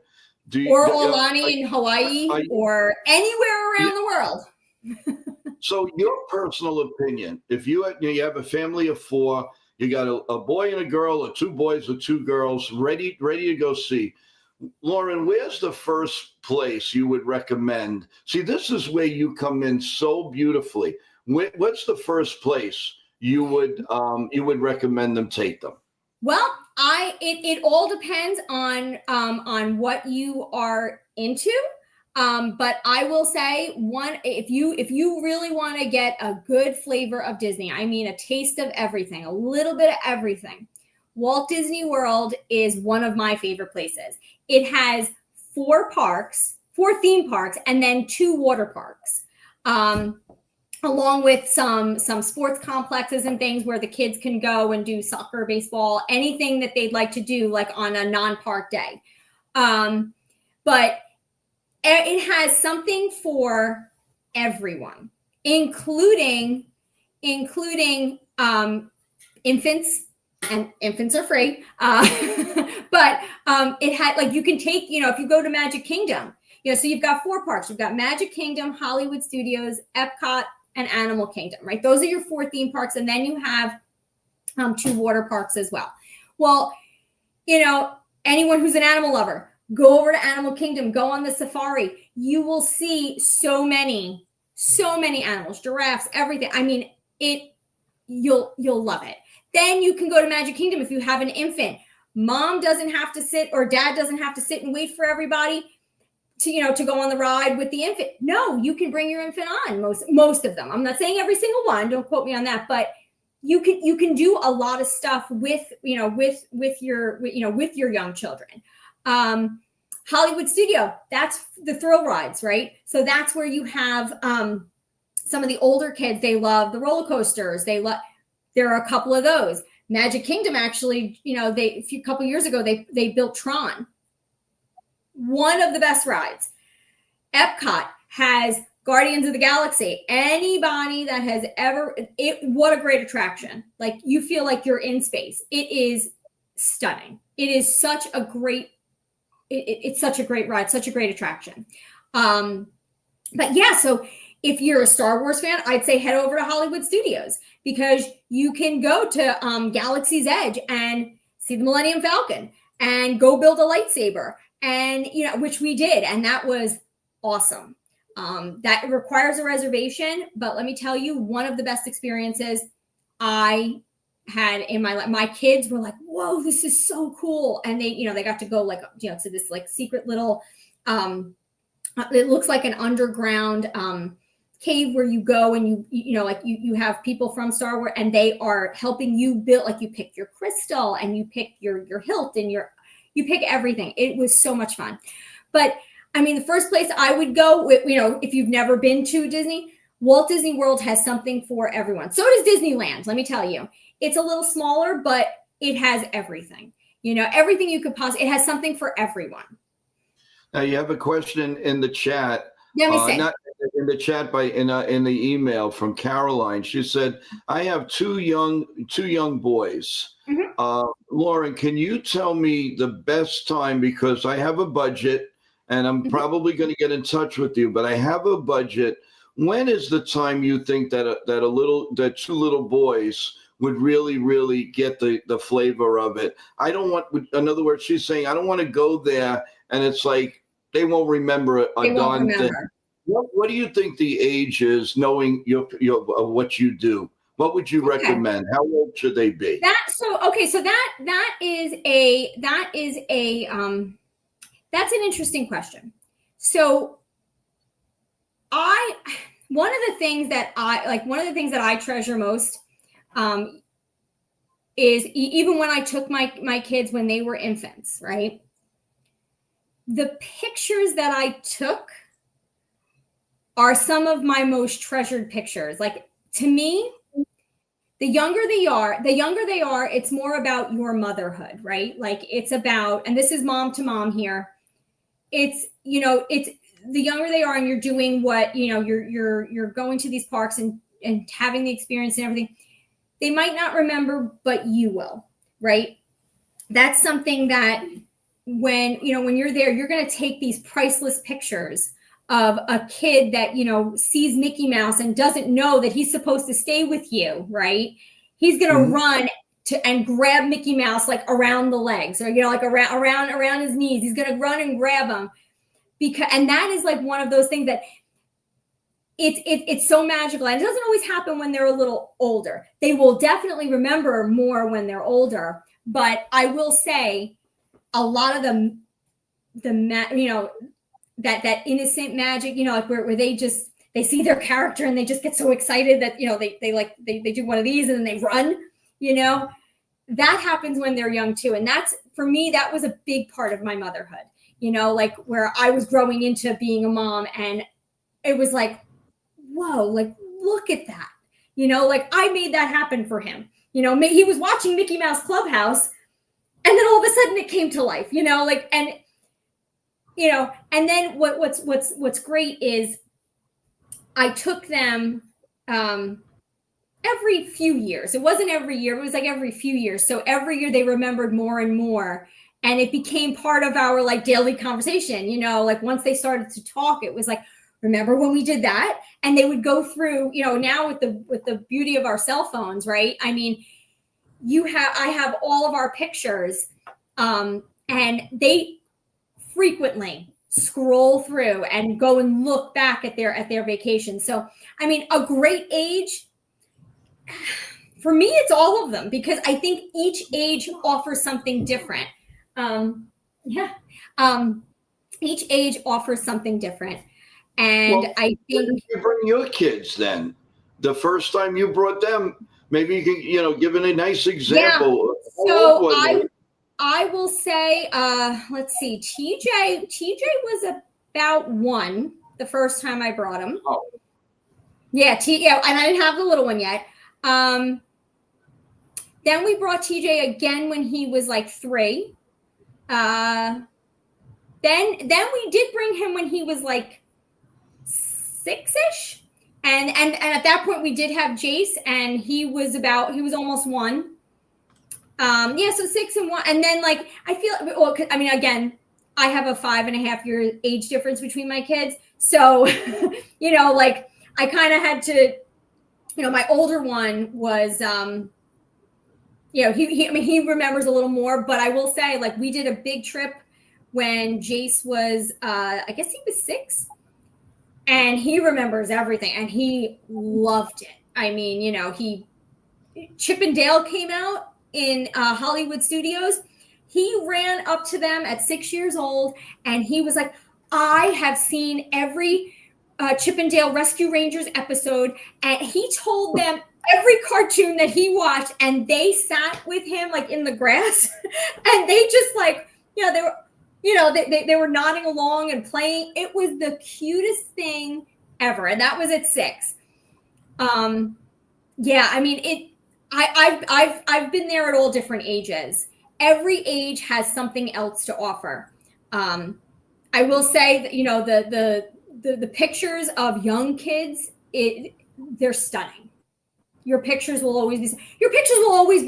Or Aulani in Hawaii, or anywhere around the world. So your personal opinion, if you have a family of 4, you got a boy and a girl, or 2 boys or 2 girls, ready to go see. Lauren, where's the first place you would recommend? See, this is where you come in so beautifully. What's the first place you would recommend them take them? Well, it all depends on what you are into. But I will say, if you really want to get a good flavor of Disney, I mean a taste of everything, a little bit of everything, Walt Disney World is one of my favorite places. It has 4 theme parks, and then 2 water parks. Along with some sports complexes and things where the kids can go and do soccer, baseball, anything that they'd like to do, like on a non-park day. But it has something for everyone, including infants, and infants are free. But it had, like, you can take, if you go to Magic Kingdom, so you've got 4 parks. You've got Magic Kingdom, Hollywood Studios, Epcot, and Animal Kingdom, right? Those are your 4 theme parks. And then you have 2 water parks as well. Well, anyone who's an animal lover, go over to Animal Kingdom, go on the safari. You will see so many animals, giraffes, everything. I mean, you'll love it. Then you can go to Magic Kingdom if you have an infant. Mom doesn't have to sit, or dad doesn't have to sit and wait for everybody to go on the ride with the infant. No, you can bring your infant on, most of them. I'm not saying every single one, don't quote me on that, but you can do a lot of stuff with your young children. Hollywood Studio, that's the thrill rides, right? So that's where you have some of the older kids, they love the roller coasters. There are a couple of those. Magic Kingdom, actually, a couple years ago, they built Tron. One of the best rides. Epcot has Guardians of the Galaxy. Anybody that has what a great attraction. Like, you feel like you're in space. It is stunning. It is such a great, it's such a great ride, such a great attraction. But yeah, so if you're a Star Wars fan, I'd say head over to Hollywood Studios, because you can go to Galaxy's Edge and see the Millennium Falcon and go build a lightsaber, and which we did, and that was awesome. That requires a reservation, but let me tell you, one of the best experiences I had in my life. My kids were like, "Whoa, this is so cool!" And they got to go to this secret little. It looks like an underground cave where you go and you have people from Star Wars, and they are helping you build. Like, you pick your crystal and you pick your hilt and you pick everything. It was so much fun. But I mean, the first place I would go, if you've never been to Disney, Walt Disney World has something for everyone. So does Disneyland. Let me tell you, it's a little smaller, but it has everything. Everything you could possibly. It has something for everyone. Now, you have a question in the chat. Let me say. Not in the chat, in the email from Caroline. She said, "I have two young boys. Mm-hmm. Lauren, can you tell me the best time, because I have a budget, and I'm Mm-hmm. probably going to get in touch with you, but I have a budget. When is the time you think that 2 little boys would really get the flavor of it? I don't want, in other words, she's saying, I don't want to go there and it's like they won't remember a darn thing. What do you think the age is, knowing what you do? What would you recommend? How old should they be? That's an interesting question. So one of the things that I treasure most is even when I took my kids when they were infants, right? The pictures that I took are some of my most treasured pictures. Like, to me, the younger they are, it's more about your motherhood, right? Like, it's about, and this is mom to mom here. It's the younger they are, and you're doing what, you're going to these parks and having the experience and everything. They might not remember, but you will, right? That's something that when you're there, you're going to take these priceless pictures of a kid that, sees Mickey Mouse and doesn't know that he's supposed to stay with you, right? He's going to run and grab Mickey Mouse like around the legs, or like around his knees. He's going to run and grab him, and that is like one of those things that it's so magical. And it doesn't always happen when they're a little older. They will definitely remember more when they're older. But I will say, a lot of them, that innocent magic, like where they see their character and they just get so excited that they do one of these and then they run. That happens when they're young too. And that's, for me, that was a big part of my motherhood. Like where I was growing into being a mom, and it was like, whoa, like look at that. Like I made that happen for him. He was watching Mickey Mouse Clubhouse, and then all of a sudden it came to life. And then what's great is I took them every few years. It wasn't every year, it was like every few years. So every year they remembered more and more. And it became part of our like daily conversation. Like once they started to talk, it was like, remember when we did that? And they would go through, now with the beauty of our cell phones, right? I mean, I have all of our pictures, and they frequently scroll through and go and look back at their vacation. So, I mean, a great age, for me, it's all of them, because I think each age offers something different. Each age offers something different. And Well, I think, you bring your kids then. The first time you brought them, maybe you can, give it a nice example. Yeah. So I will say, let's see, TJ was about 1 the first time I brought him. Oh. Yeah, and I didn't have the little one yet. Then we brought TJ again when he was like 3. Then we did bring him when he was like 6-ish. And at that point we did have Jace, and he was almost 1. So 6 and 1. And then like, I feel, well, I mean, again, I have a 5.5-year age difference between my kids. So, like I kind of had to, my older one was, he remembers a little more, but I will say, like, we did a big trip when Jace was, I guess he was 6, and he remembers everything, and he loved it. I mean, Chip and Dale came out in Hollywood Studios. He ran up to them at 6 years old, and he was like, I have seen every Chip and Dale Rescue Rangers episode. And he told them every cartoon that he watched, and they sat with him like in the grass and they just like, they were, they were nodding along and playing. It was the cutest thing ever. And that was at 6. I mean, I've been there at all different ages. Every age has something else to offer. I will say that, the pictures of young kids, they're stunning. Your pictures will always be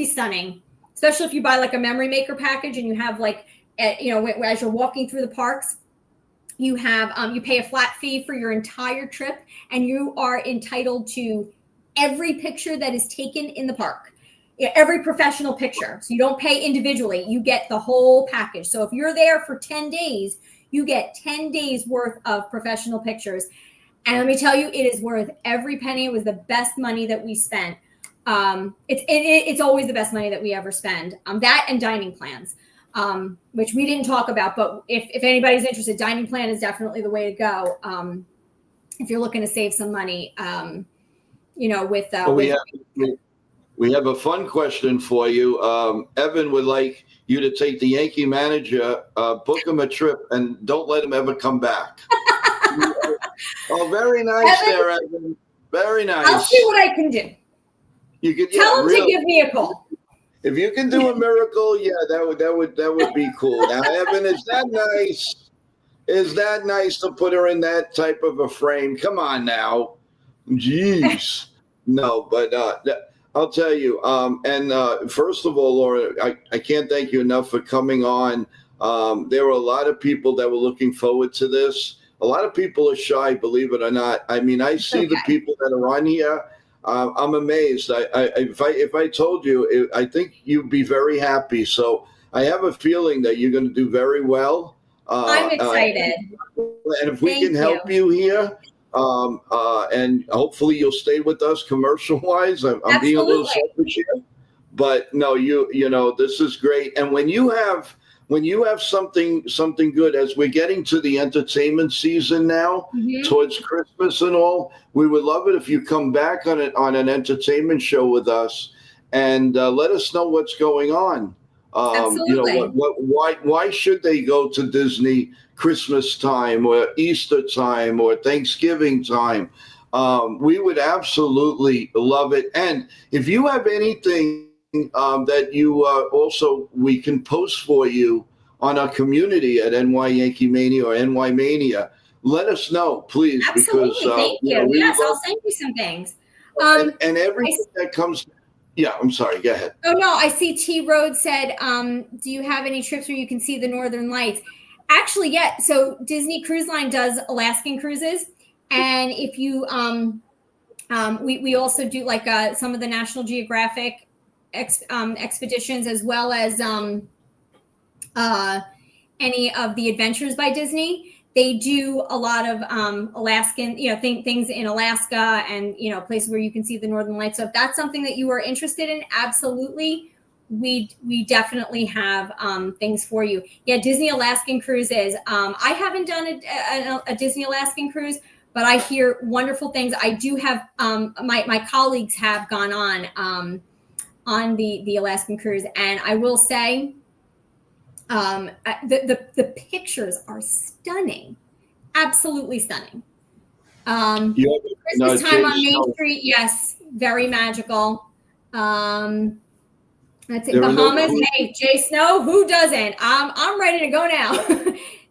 stunning, especially if you buy like a memory maker package and you have like, as you're walking through the parks, you have, you pay a flat fee for your entire trip, and you are entitled to every picture that is taken in the park, every professional picture. So you don't pay individually, you get the whole package. So if you're there for 10 days, you get 10 days worth of professional pictures. And let me tell you, it is worth every penny. It was the best money that we spent. It's always the best money that we ever spend. That and dining plans, which we didn't talk about, but if anybody's interested, dining plan is definitely the way to go. If you're looking to save some money, we have a fun question for you. Evan would like you to take the Yankee manager, book him a trip, and don't let him ever come back. Oh, very nice, Evan, there, Evan. Very nice. I'll see what I can do. You can tell him to give me a call. If you can do a miracle, yeah, that would be cool. Now, Evan, is that nice? Is that nice to put her in that type of a frame? Come on now. Jeez. No, but I'll tell you. First of all, Laura, I can't thank you enough for coming on. There were a lot of people that were looking forward to this. A lot of people are shy, believe it or not. I mean, I see the people that are on here. I'm amazed. If I told you, I think you'd be very happy. So I have a feeling that you're going to do very well. I'm excited. And if we can help you here, and hopefully you'll stay with us commercial wise. I'm being a little selfish here, but no, you know this is great. And when you have something good, as we're getting to the entertainment season now, towards Christmas and all, we would love it if you come back on an entertainment show with us and let us know what's going on. Absolutely. You know, why should they go to Disney Christmas time or Easter time or Thanksgiving time? We would absolutely love it. And if you have anything that you also, we can post for you on our community at NY Yankee Mania or NY Mania, let us know, please. Absolutely. Because thank you. Yes, I'll send you some things. And everything that comes. Yeah, I'm sorry. Go ahead. Oh, no, I see T. Road said, do you have any trips where you can see the Northern Lights? Actually, yeah. So Disney Cruise Line does Alaskan cruises. And if you, we also do like some of the National Geographic expeditions, as well as any of the Adventures by Disney. They do a lot of Alaskan, things in Alaska and, places where you can see the Northern Lights. So if that's something that you are interested in, absolutely, we definitely have things for you. Yeah, Disney Alaskan cruises. I haven't done a Disney Alaskan cruise, but I hear wonderful things. I do have my colleagues have gone on the Alaskan cruise, and I will say, the pictures are stunning, absolutely stunning. Christmas time on Main Street, yes, very magical. Let's see, Bahamas. Hey, Jay Snow, who doesn't? I'm ready to go now.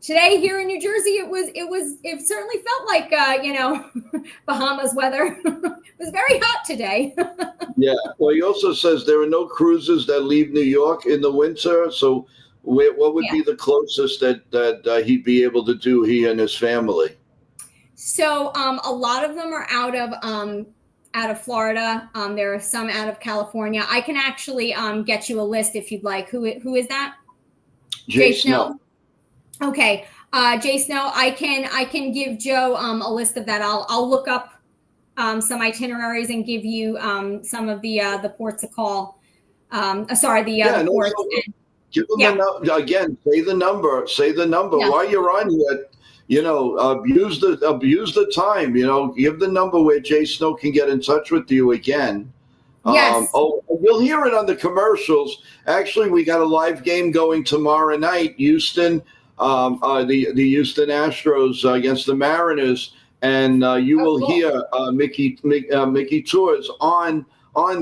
Today here in New Jersey, it certainly felt like Bahamas weather. It was very hot today. Yeah. Well, he also says there are no cruises that leave New York in the winter, so. What would be the closest that he'd be able to do, he and his family? So a lot of them are out of Florida. There are some out of California. I can actually get you a list if you'd like. Who is that? Jay Snow. Okay, Jay Snow. I can give Joe a list of that. I'll look up some itineraries and give you some of the ports to call. The ports. Give them again. Say the number. Yeah. While you're on here, abuse the time. Give the number where Jay Snow can get in touch with you again. Yes. You'll hear it on the commercials. Actually, we got a live game going tomorrow night. Houston, the Houston Astros against the Mariners, and you will hear Mickey Tours on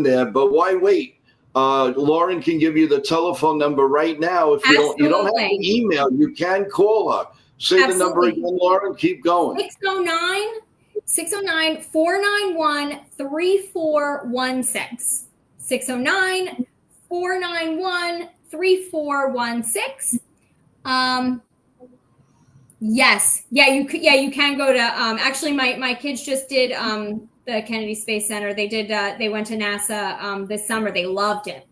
there. But why wait? Lauren can give you the telephone number right now. If you don't have an email, you can call her. Say the number again, Lauren. Keep going. 609-491-3416. 609-491-3416. Yes. Yeah, you can go to actually my kids just did the Kennedy Space Center. They went to NASA this summer. They loved it.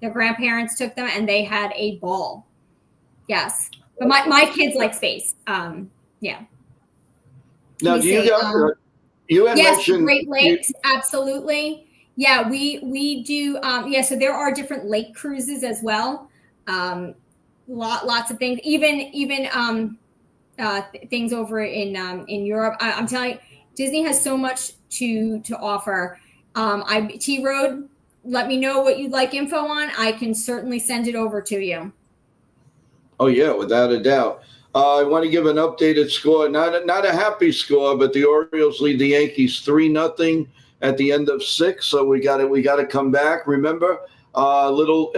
Their grandparents took them and they had a ball. Yes. But my kids like space. Yeah. Now, you had mentioned Great Lakes, absolutely. Yeah, we do. So there are different lake cruises as well. Lots of things. Even things over in Europe. I'm telling you, Disney has so much to offer. T Road, let me know what you'd like info on. I can certainly send it over to you. Oh yeah, without a doubt. I want to give an updated score, not a happy score, but the Orioles lead the Yankees 3-0 at the end of 6. So we got to come back. Remember, in a little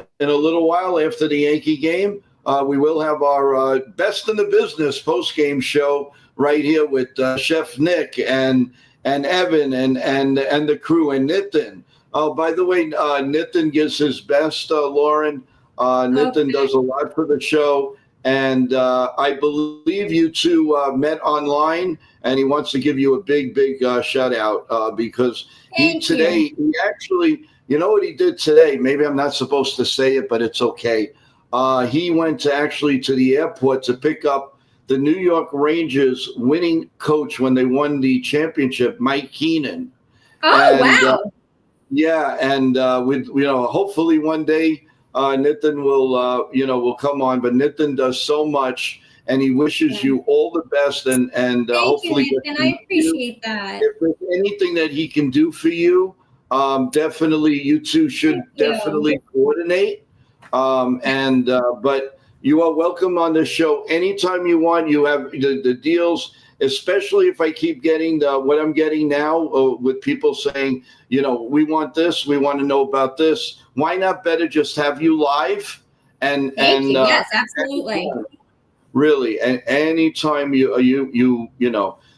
while after the Yankee game, we will have our best in the business post-game show right here with Chef Nick and Evan and the crew and Nitin. By the way, Nitin gives his best, Lauren. Nitin does a lot for the show. And I believe you two met online, and he wants to give you a big, big shout out because Thank you. he actually, you know what he did today? Maybe I'm not supposed to say it, but it's okay. He went to the airport to pick up the New York Rangers winning coach when they won the championship, Mike Keenan. Oh, And wow. yeah, and with hopefully one day Nitin will come on. But Nitin does so much, and he wishes Yeah. you all the best, and Thank you, hopefully gets Nathan. to I meet you. appreciate that. If there's anything that he can do for you, definitely you two should Thank you. definitely coordinate. But you are welcome on the show anytime you want. You have the deals, especially if I keep getting what I'm getting now with people saying, we want this, we want to know about this. Why not better just have you live and Thank you. Yes, absolutely. anytime, really, and anytime you.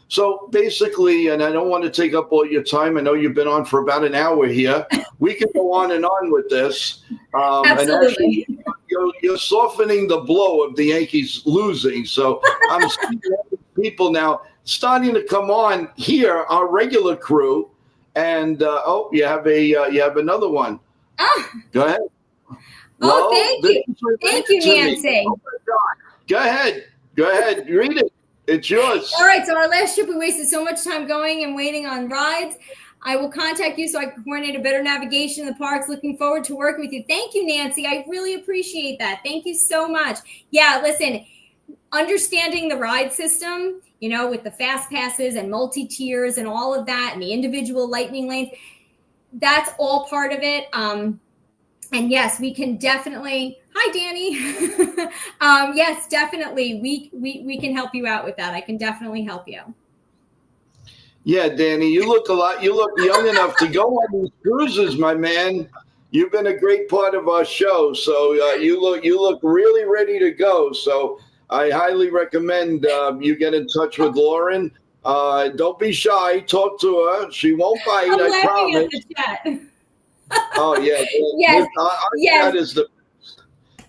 So basically, and I don't want to take up all your time. I know you've been on for about an hour here. We can go on and on with this. And actually, Absolutely. you're softening the blow of the Yankees losing. So I'm seeing people now starting to come on here, our regular crew. And you have another one. Oh, Go ahead. oh, Well, thank this you. is Thank related you, to me. Nancy. Oh my God. Go ahead. Go ahead. Read it. It's yours. All right. So our last trip, we wasted so much time going and waiting on rides. I will contact you so I can coordinate a better navigation in the parks. Looking forward to working with you. Thank you, Nancy. I really appreciate that. Thank you so much. Yeah, listen, understanding the ride system, with the fast passes and multi-tiers and all of that and the individual lightning lanes, that's all part of it. And yes, we can definitely. Hi, Danny. Yes, definitely. We can help you out with that. I can definitely help you. Yeah, Danny, you look young enough to go on these cruises, my man. You've been a great part of our show, so you look really ready to go. So I highly recommend you get in touch with Lauren. Don't be shy. Talk to her. She won't bite. I'm I laughing at promise. the chat. Oh yeah, Yes, our yes, chat is the.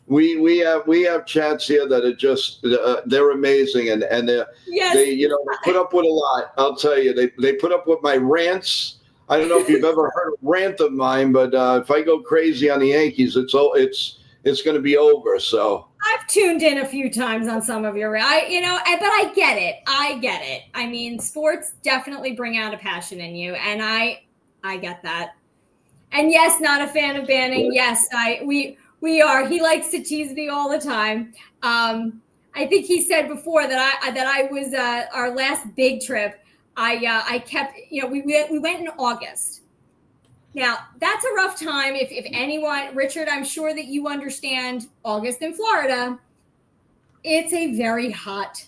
We have chats here that are just they're amazing, and yes. they put up with a lot. I'll tell you, they put up with my rants. I don't know if you've ever heard a rant of mine, but if I go crazy on the Yankees, it's going to be over. So I've tuned in a few times on some of your, but I get it. I get it. I mean, sports definitely bring out a passion in you, and I get that. And yes, not a fan of banning. Yes, we are. He likes to tease me all the time. I think he said before that I was our last big trip. I kept, we went in August. Now that's a rough time. If anyone, Richard, I'm sure that you understand August in Florida. It's a very hot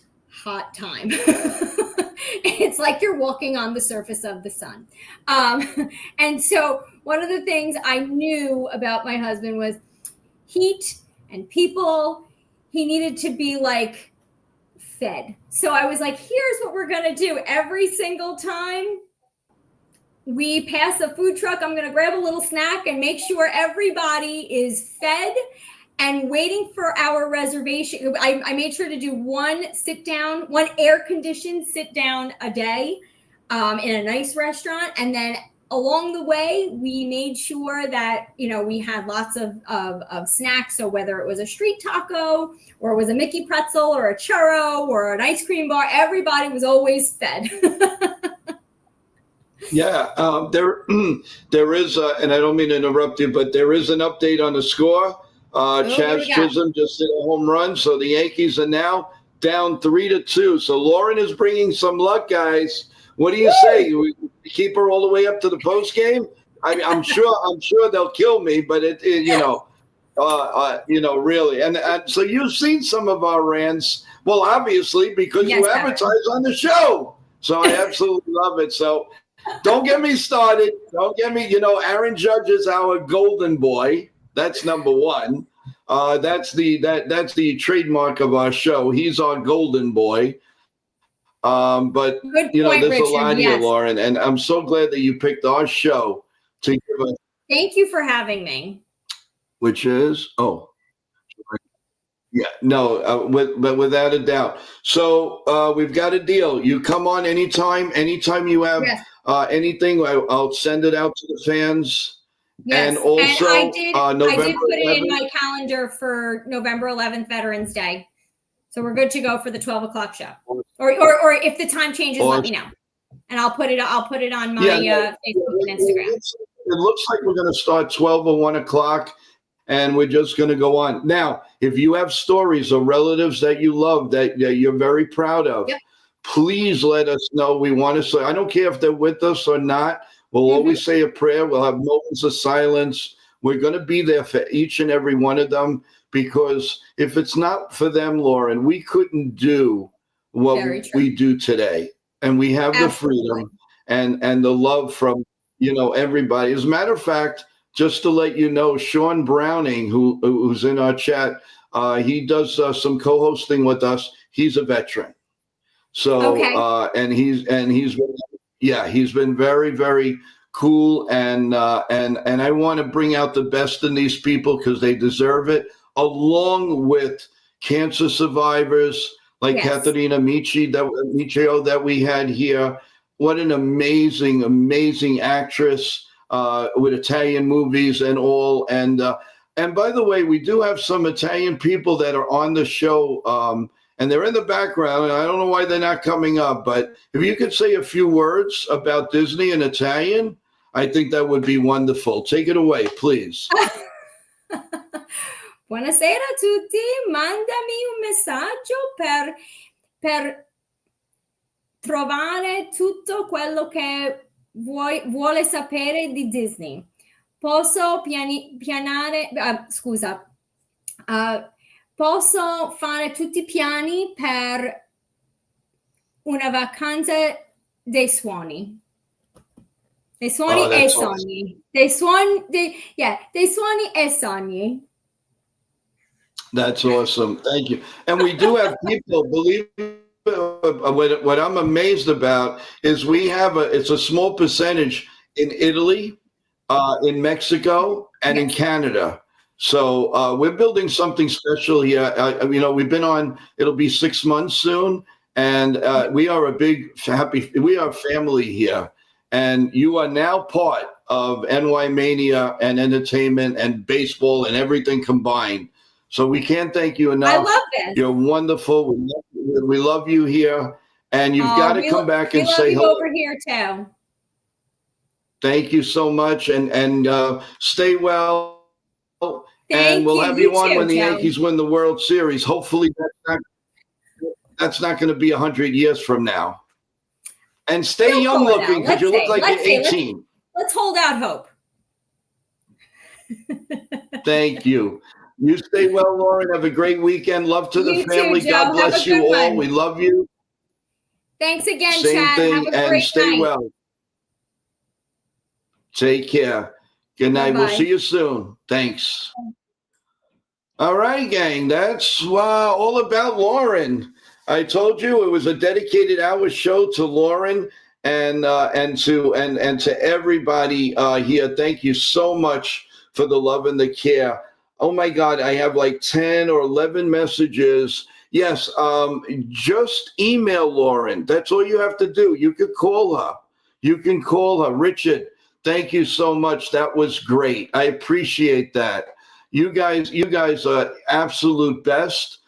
time. It's like you're walking on the surface of the sun. And so one of the things I knew about my husband was heat and people. He needed to be like fed. So I was like, here's what we're going to do every single time we pass a food truck. I'm going to grab a little snack and make sure everybody is fed and waiting for our reservation. I made sure to do one air conditioned sit down a day in a nice restaurant. And then along the way, we made sure that, we had lots of snacks. So whether it was a street taco or it was a Mickey pretzel or a churro or an ice cream bar, everybody was always fed. yeah, there is, and I don't mean to interrupt you, but there is an update on the score. Chaz Chisholm just hit a home run, so the Yankees are now down 3-2. So Lauren is bringing some luck, guys. What do you say? We keep her all the way up to the post game? I'm sure they'll kill me, but really. And so you've seen some of our rants. Well, obviously because you advertise on the show. So I absolutely love it. So don't get me started. Don't get me. Aaron Judge is our golden boy. That's number one. That's the trademark of our show. He's our golden boy. But Good point, there's Richard. a lot here, Lauren, and I'm so glad that you picked our show to give us. Thank you for having me. Which is Yeah, no, but without a doubt. So we've got a deal. You come on anytime. Anytime you have Yes. anything, I'll send it out to the fans. And Yes. And also I did November put it in 11th. my calendar for November 11th, Veterans Day. So we're good to go for the 12 o'clock show. Or if the time changes, let me know. And I'll put it on my Yeah, no, Facebook and Instagram. it looks like we're going to start 12 or 1 o'clock, and we're just going to go on. Now, if you have stories or relatives that you love that you're very proud of, Yep. please let us know. We want to say, I don't care if they're with us or not. We'll always say a prayer. We'll have moments of silence. We're going to be there for each and every one of them, because if it's not for them, Lauren, we couldn't do what Very true. we do today. And we have the Absolutely. freedom and the love from everybody. As a matter of fact, just to let you know, Sean Browning, who's in our chat, he does some co-hosting with us. He's a veteran, so Okay. he's been very, very cool, and I want to bring out the best in these people because they deserve it, along with cancer survivors like Yes. Caterina Michio that we had here. What an amazing, amazing actress with Italian movies and all. And by the way, we do have some Italian people that are on the show. And they're in the background, and I don't know why they're not coming up, but if you could say a few words about Disney in Italian, I think that would be wonderful. Take it away, please. Buonasera a tutti, mandami un messaggio per trovare tutto quello che vuole sapere di Disney. Posso pianare, scusa, posso fare tutti i piani per una vacanza dei suoni. Dei suoni e sogni. Dei suoni e sogni. That's awesome. Thank you. And we do have people, believe what I'm amazed about is it's a small percentage in Italy, in Mexico, and in Canada. So we're building something special here. We've been on, it'll be 6 months soon. And we are we are family here. And you are now part of NY Mania and entertainment and baseball and everything combined. So we can't thank you enough. I love this. You're wonderful. We love you here. And you've got to come back and say hello. Over here too. Thank you so much, and stay well. And we'll have you on when the Yankees win the World Series. Hopefully, that's not going to be 100 years from now. And stay young looking, because you look like you're 18. Let's hold out hope. Thank you. You stay well, Lauren. Have a great weekend. Love to the family. God bless you all. We love you. Thanks again, Same Chad. thing, Have a and great stay night. well. Take care. Good night. Bye-bye. We'll see you soon. Thanks. All right, gang. That's all about Lauren. I told you it was a dedicated hour show to Lauren and to everybody here. Thank you so much for the love and the care. Oh my God, I have like 10 or 11 messages. Yes, just email Lauren. That's all you have to do. You could call her. You can call her. Richard, thank you so much. That was great. I appreciate that. You guys are absolute best.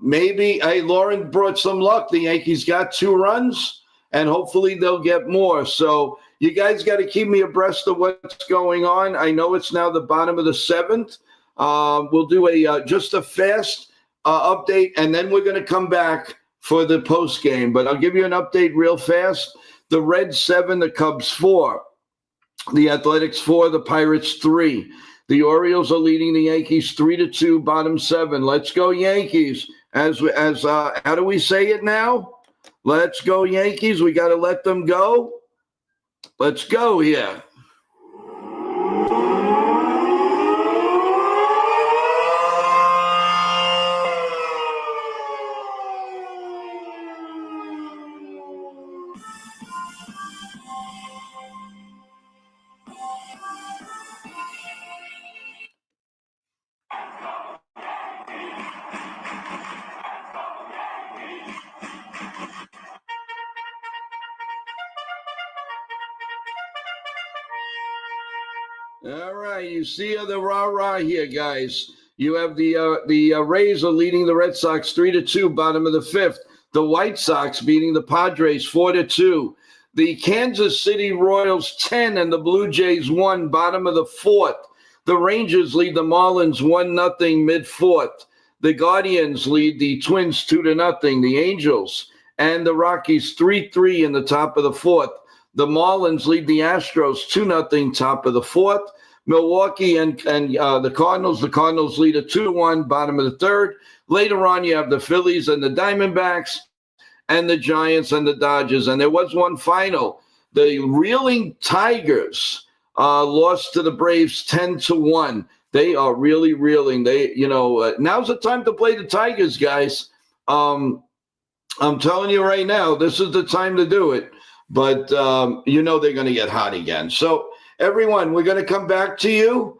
Maybe Lauren brought some luck. The Yankees got 2 runs, and hopefully they'll get more. So you guys got to keep me abreast of what's going on. I know it's now the bottom of the 7th. We'll do just a fast update, and then we're going to come back for the post game. But I'll give you an update real fast. The Reds 7, the Cubs 4, the Athletics 4, the Pirates 3. The Orioles are leading the Yankees 3-2, bottom 7. Let's go Yankees. As how do we say it now? Let's go Yankees. We got to let them go. Let's go here. All right, you see the rah-rah here, guys. You have the Rays are leading the Red Sox 3-2, bottom of the fifth. The White Sox beating the Padres 4-2. The Kansas City Royals 10 and the Blue Jays 1, bottom of the fourth. The Rangers lead the Marlins 1-0, mid-fourth. The Guardians lead the Twins 2-0. The Angels and the Rockies 3-3 in the top of the fourth. The Marlins lead the Astros 2-0, top of the fourth. Milwaukee and the Cardinals lead a 2-1, bottom of the third. Later on, you have the Phillies and the Diamondbacks and the Giants and the Dodgers. And there was one final. The reeling Tigers lost to the Braves 10-1. They are really reeling. Now's the time to play the Tigers, guys. I'm telling you right now, this is the time to do it. But they're going to get hot again. So, everyone, we're going to come back to you.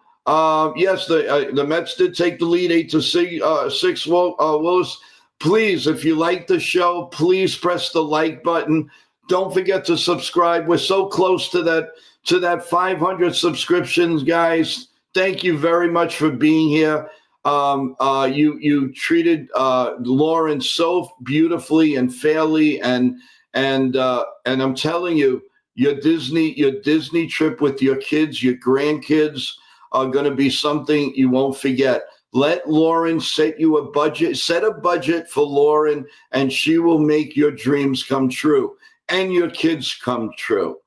Yes, the Mets did take the lead 8-6. Willis, please, if you like the show, please press the like button. Don't forget to subscribe. We're so close to that 500 subscriptions, guys. Thank you very much for being here. You treated Lauren so beautifully and fairly, and I'm telling you, your Disney trip with your kids, your grandkids, are going to be something you won't forget. Let Lauren set a budget for Lauren, and she will make your dreams come true and your kids come true.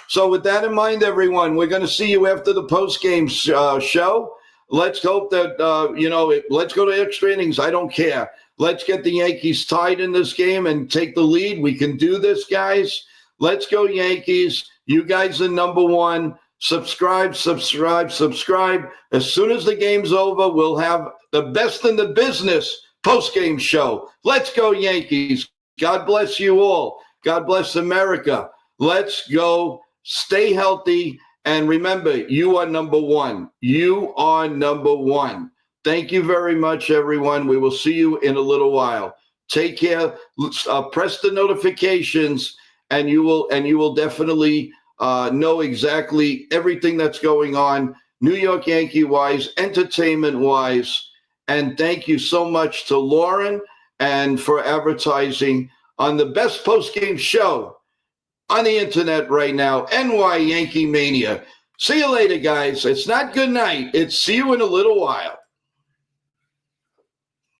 So with that in mind, everyone, we're going to see you after the post-game show. Let's hope that, let's go to extra innings. I don't care. Let's get the Yankees tied in this game and take the lead. We can do this, guys. Let's go, Yankees. You guys are number one. Subscribe. As soon as the game's over, we'll have the best in the business post-game show. Let's go, Yankees. God bless you all. God bless America. Let's go. Stay healthy. And remember, you are number one. You are number one. Thank you very much, everyone. We will see you in a little while. Take care. Press the notifications, and you will definitely know exactly everything that's going on, New York Yankee-wise, entertainment-wise. And thank you so much to Lauren and for advertising on the best post-game show on the internet right now, NY Yankee Mania. See you later, guys. It's not good night. It's see you in a little while.